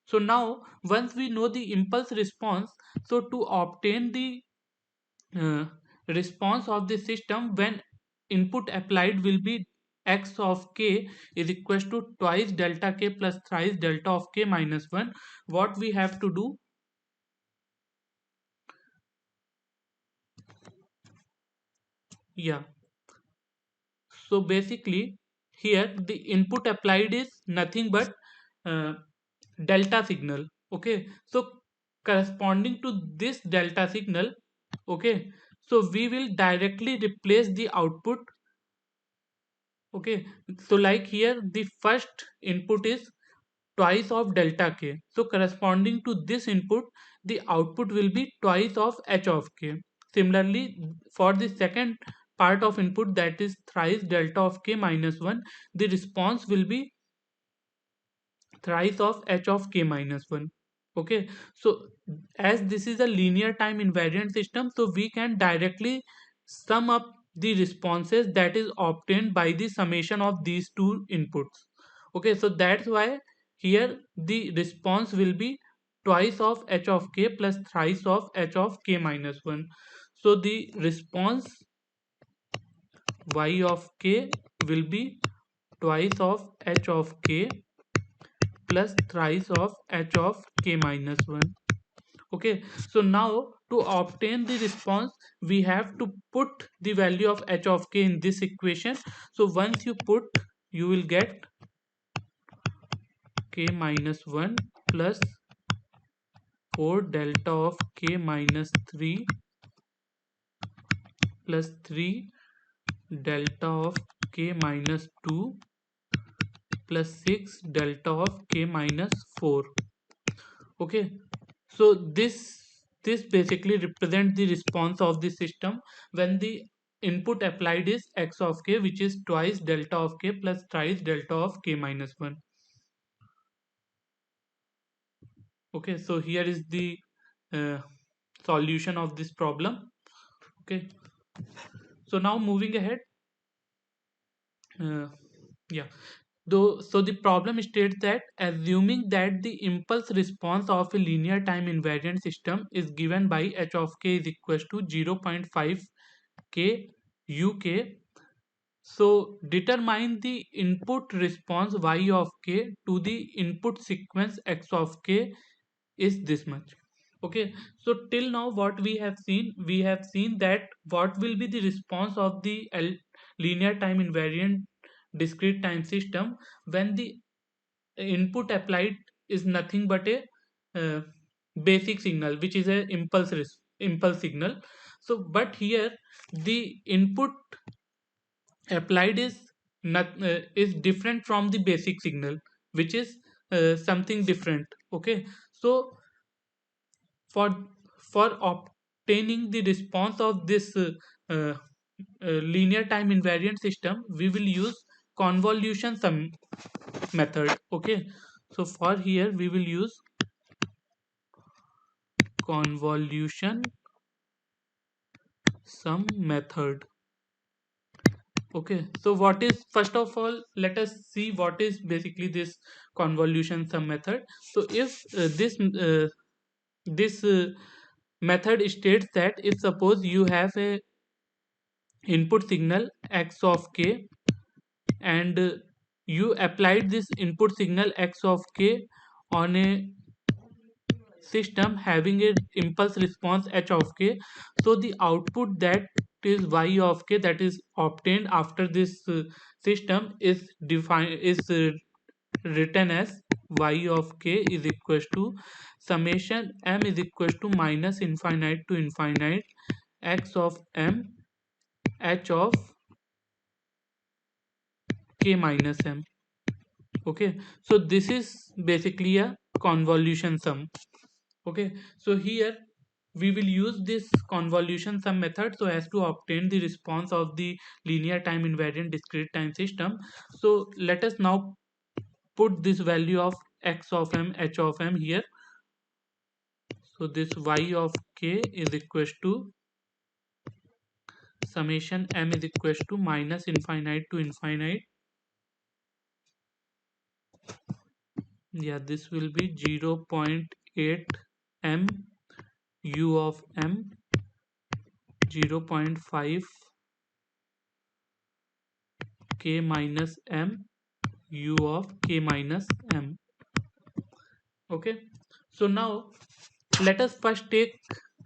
So now once we know the impulse response, so to obtain the uh, response of the system when input applied will be x of k is equals to twice delta k plus thrice delta of k minus 1, what we have to do, yeah, so basically here the input applied is nothing but uh, delta signal. Okay, so corresponding to this delta signal, okay, so we will directly replace the output. Okay, so like here the first input is twice of delta k, so corresponding to this input the output will be twice of h of k. Similarly for the second part of input, that is thrice delta of k minus 1, the response will be thrice of h of k minus 1. Okay, so as this is a linear time invariant system, so we can directly sum up the responses that is obtained by the summation of these two inputs. Okay, so that's why here the response will be twice of h of k plus thrice of h of k minus 1. So the response y of k will be twice of h of k plus thrice of h of k minus 1. Okay, so now to obtain the response we have to put the value of h of k in this equation. So once you put, you will get k minus 1 plus 4 delta of k minus 3 plus 3 delta of k minus 2 plus 6 delta of k minus 4. Okay, so this basically represents the response of the system when the input applied is x of k, which is twice delta of k plus thrice delta of k minus 1. Okay, so here is the uh, solution of this problem. Okay, so now moving ahead, uh, yeah, though, so the problem states that assuming that the impulse response of a linear time invariant system is given by h of k is equals to 0.5 k uk, so determine the input response y of k to the input sequence x of k is this much. Okay, so till now what we have seen that what will be the response of the linear time invariant discrete time system when the input applied is nothing but a uh, basic signal, which is a impulse signal. So but here the input applied is different from the basic signal, which is something different. Okay, so for for obtaining the response of this linear time invariant system, we will use convolution sum method. Okay, so for here we will use convolution sum method. Okay, so what is, first of all, let us see what is basically this convolution sum method. So if this method states that if suppose you have a input signal x of k, and you applied this input signal x of k on a system having a impulse response h of k, so the output that is y of k that is obtained after this system is defined is written as y of k is equals to summation m is equals to minus infinite to infinite x of m h of k minus m. Okay, so this is basically a convolution sum. Okay, so here we will use this convolution sum method so as to obtain the response of the linear time invariant discrete time system. So let us now put this value of x of m h of m here. So this y of k is equals to summation m is equals to minus infinite to infinite. Yeah, this will be 0.8 m u of m, 0.5 k minus m u of k minus m. Okay, so now let us first take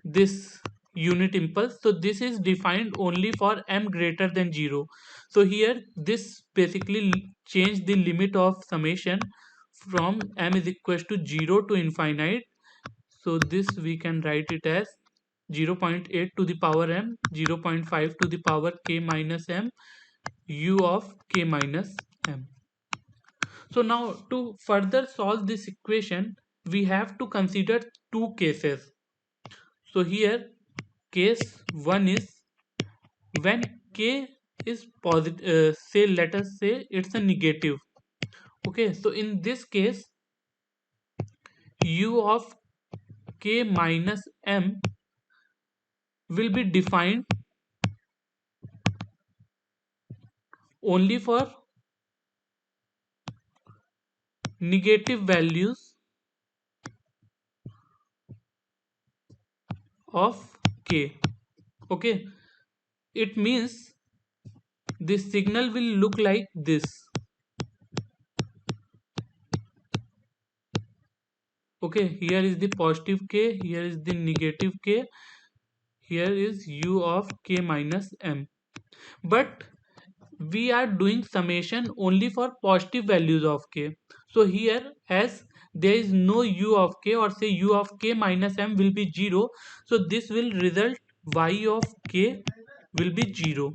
this unit impulse. So this is defined only for m greater than 0. So here this basically change the limit of summation from m is equals to 0 to infinite. So this we can write it as 0.8 to the power m, 0.5 to the power k minus m, u of k minus m. So now to further solve this equation, we have to consider two cases. So here case 1 is when k is positive, say let us say it's a negative. Okay, so in this case u of k minus m will be defined only for negative values of k. Okay, it means this signal will look like this. Okay, here is the positive k, here is the negative k, here is u of k minus m. But we are doing summation only for positive values of k. So here, as there is no u of k, or say u of k minus m will be 0, so this will result y of k will be 0.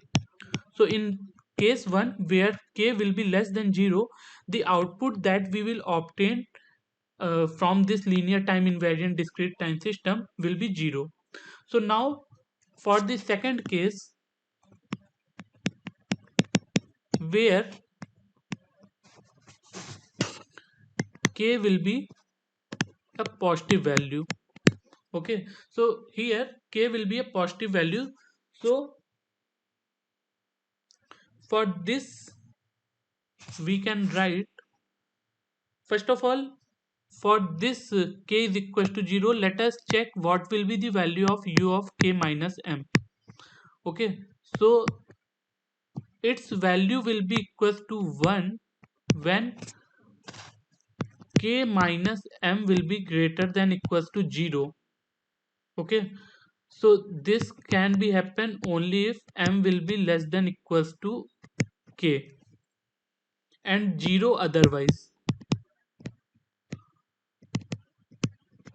So in case 1 where k will be less than 0, the output that we will obtain from this linear time invariant discrete time system will be 0. So now for the second case where k will be a positive value. Okay, so here k will be a positive value. So for this we can write, first of all, for this k is equal to 0, let us check what will be the value of u of k minus m. Okay, so its value will be equal to 1 when k minus m will be greater than equals to 0. Okay, so this can be happen only if m will be less than equals to k and 0 otherwise.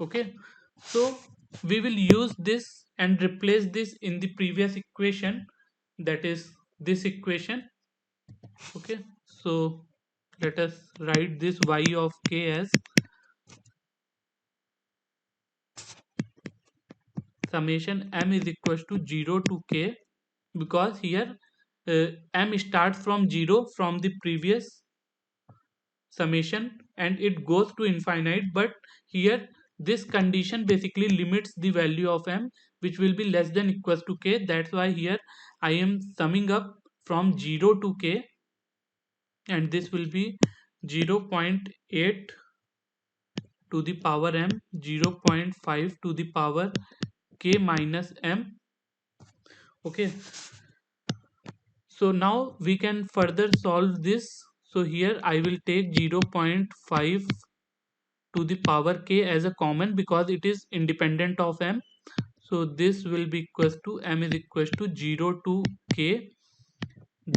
Okay, so we will use this and replace this in the previous equation, that is this equation. Okay, so let us write this y of k as summation m is equals to 0 to k because here m starts from 0 from the previous summation and it goes to infinite, but here this condition basically limits the value of m which will be less than equals to k. That's why here I am summing up from 0 to k, and this will be 0.8 to the power m, 0.5 to the power k minus m. Okay, so now we can further solve this. So here I will take 0.5 to the power k as a common because it is independent of m. So this will be equals to m is equals to 0 to k,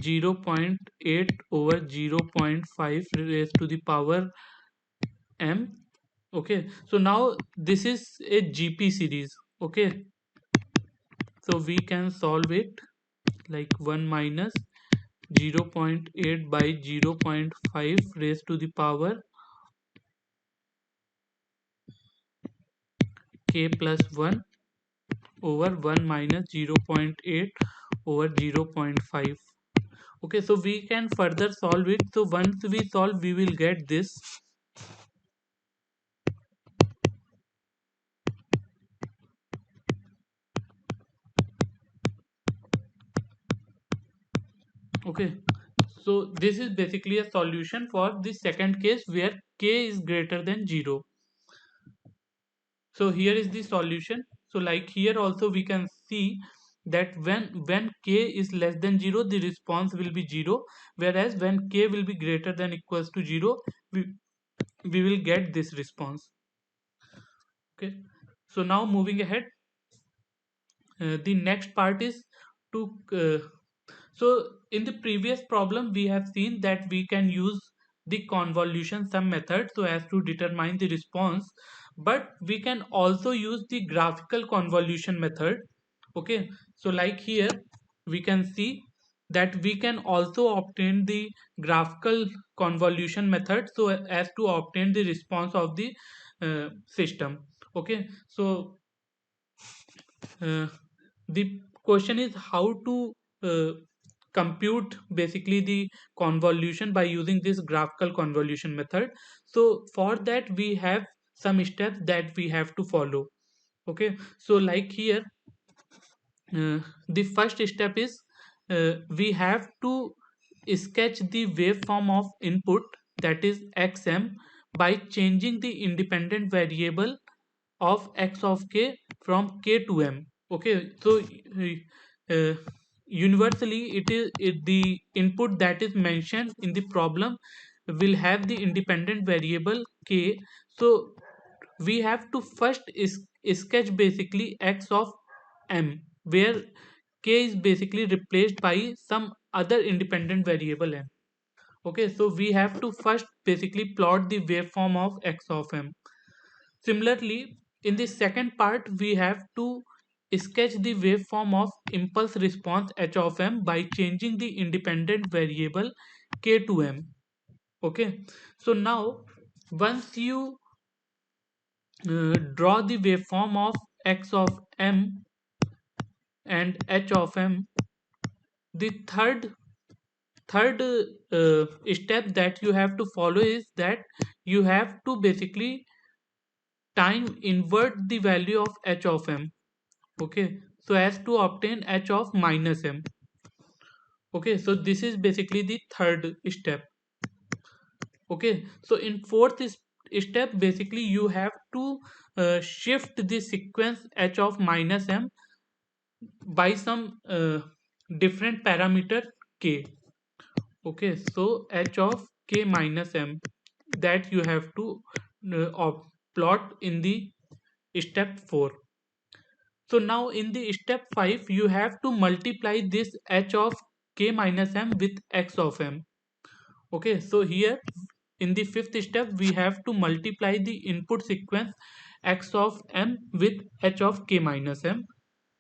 0.8 over 0.5 raised to the power m. Okay, so now this is a GP series. Okay, so we can solve it like 1 minus 0.8 by 0.5 raised to the power k plus 1 over 1 minus 0.8 over 0.5. Okay, so we can further solve it. So once we solve, we will get this. Okay, so this is basically a solution for the second case where k is greater than 0. So here is the solution. So like here also we can see that when k is less than 0, the response will be 0, whereas when k will be greater than equals to 0, we will get this response. Okay, so now moving ahead, the next part is to so in the previous problem we have seen that we can use the convolution sum method so as to determine the response, but we can also use the graphical convolution method. Okay, so like here we can see that we can also obtain the graphical convolution method so as to obtain the response of the system. Okay, so uh, the question is how to uh, compute basically the convolution by using this graphical convolution method. So for that we have some steps that we have to follow. Okay, so like here the first step is we have to sketch the waveform of input, that is xm, by changing the independent variable of x of k from k to m. Okay, so uh, universally the input that is mentioned in the problem will have the independent variable k. So we have to first sketch basically x of m, where k is basically replaced by some other independent variable m. Okay, so we have to first basically plot the waveform of x of m. Similarly, in the second part, we have to sketch the waveform of impulse response h of m by changing the independent variable k to m. Okay, so now once you draw the waveform of x of m and h of m, the third step that you have to follow is that you have to basically time invert the value of h of m. Okay, so as to obtain h of minus m. Okay, so this is basically the third step. Okay, so in fourth step basically you have to shift the sequence h of minus m by some different parameter k. Okay, so h of k minus m, that you have to plot in the step 4. So now in the step 5 you have to multiply this h of k minus m with x of m. Okay, so here in the fifth step we have to multiply the input sequence x of m with h of k minus m.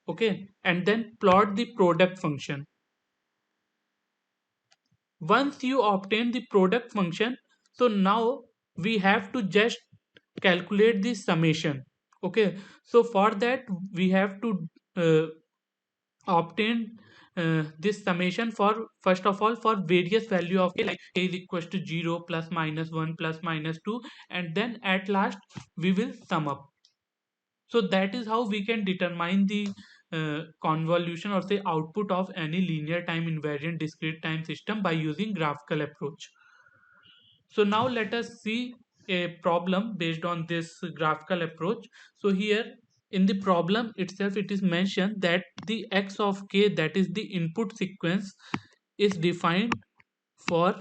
Okay, and then plot the product function. Once you obtain the product function, so now we have to just calculate the summation. Okay, so for that we have to obtain this summation for, first of all, for various value of k, like k is equals to 0 plus minus 1 plus minus 2, and then at last we will sum up. So that is how we can determine the convolution or say output of any linear time invariant discrete time system by using graphical approach. So now let us see a problem based on this graphical approach. So here in the problem itself it is mentioned that the x of k, that is the input sequence, is defined for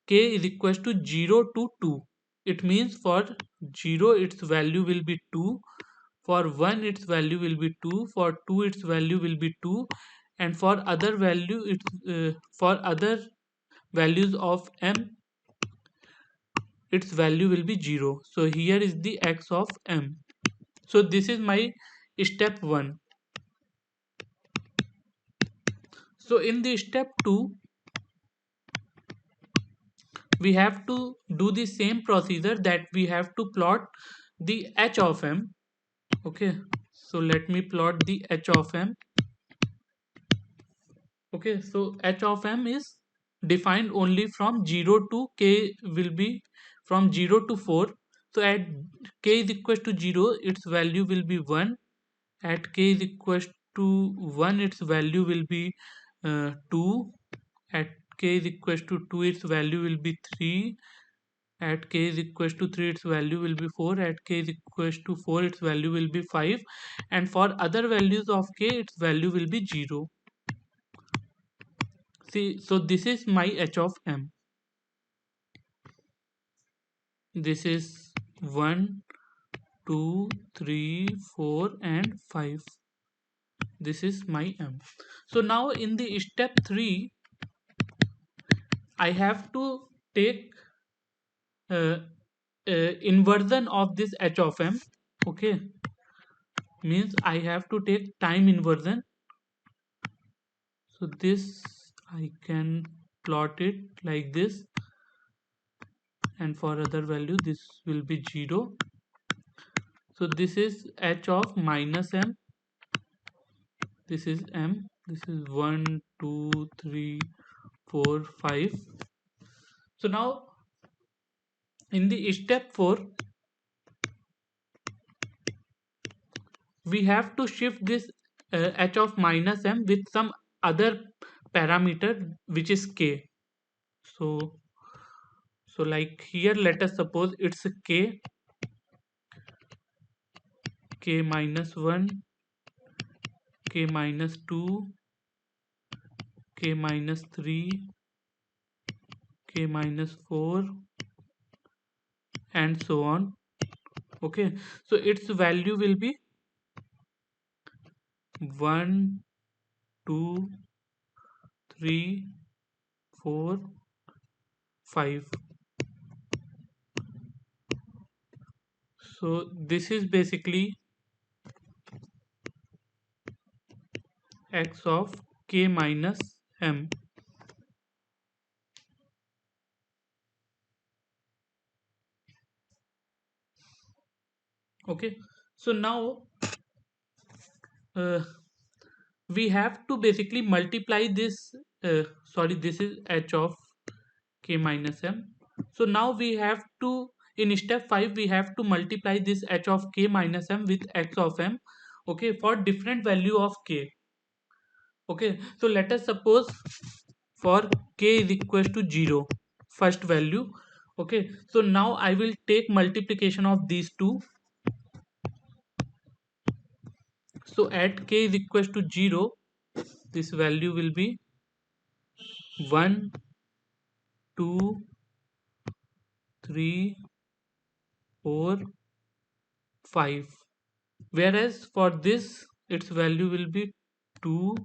k is equals to 0 to 2. It means for 0 its value will be 2, for 1 its value will be 2, for 2 its value will be 2, and for other value for other values of m its value will be 0. So here is the x of m. So this is my step 1. So in the step 2 we have to do the same procedure, that we have to plot the h of m. Okay, so let me plot the h of m. Okay, so h of m is defined only from 0 to k will be from 0 to 4. So at k is equal to 0 its value will be 1, at k is equal to 1 its value will be 2, at k is equal to 2 its value will be 3, at k is equal to 3 its value will be 4, at k is equal to 4 its value will be 5, and for other values of k its value will be 0. See, so this is my h of m. This is 1, 2, 3, 4 and 5. This is my m. So now in the step 3 I have to take uh, inversion of this h of m. Okay, means I have to take time inversion. So this I can plot it like this, and for other value this will be 0. So this is h of minus m, this is m, this is 1, 2, 3, 4, 5. So now in the step 4 we have to shift this h of minus m with some other parameter which is k. So like here let us suppose it's k minus 1, k minus 2, k minus 3, k minus 4 and so on. Okay, so its value will be 1, 2, 3, 4, 5. So this is basically x of k minus m. Okay, so now uh, we have to basically multiply this sorry, this is h of k minus m. So now we have to, in step 5 we have to multiply this h of k minus m with x of m, okay, for different value of k. Okay, so let us suppose for k is equal to 0, first value. Okay, so now I will take multiplication of these two. So at k is equal to 0 this value will be 1, 2, 3, 4, 5, whereas for this its value will be 2,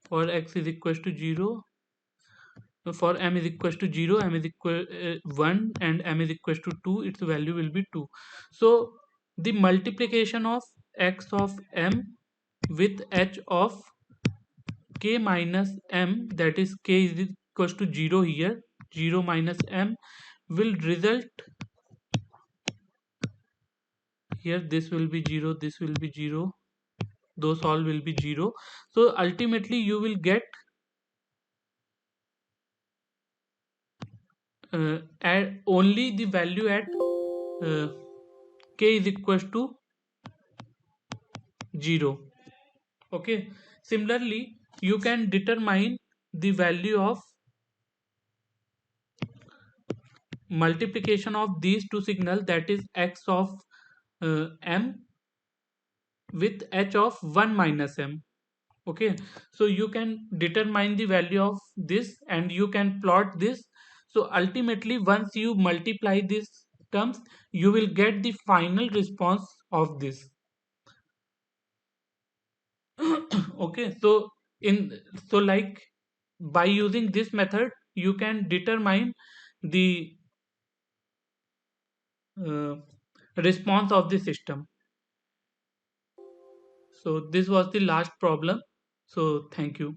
for x is equal to 0, for m is equal to 0, m is equal 1 and m is equal to 2, its value will be 2. So the multiplication of x of m with h of k minus m, that is k is equal to 0 here, 0 minus m, will result here, this will be 0, this will be 0, those all will be 0. So ultimately you will get at only the value at uh, k is equals to 0. Okay, similarly you can determine the value of multiplication of these two signals, that is x of m with h of 1 minus m. Okay, so you can determine the value of this and you can plot this. So ultimately once you multiply these terms, you will get the final response of this. Okay, so in so like by using this method you can determine the uh, response of the system. So this was the last problem. So thank you.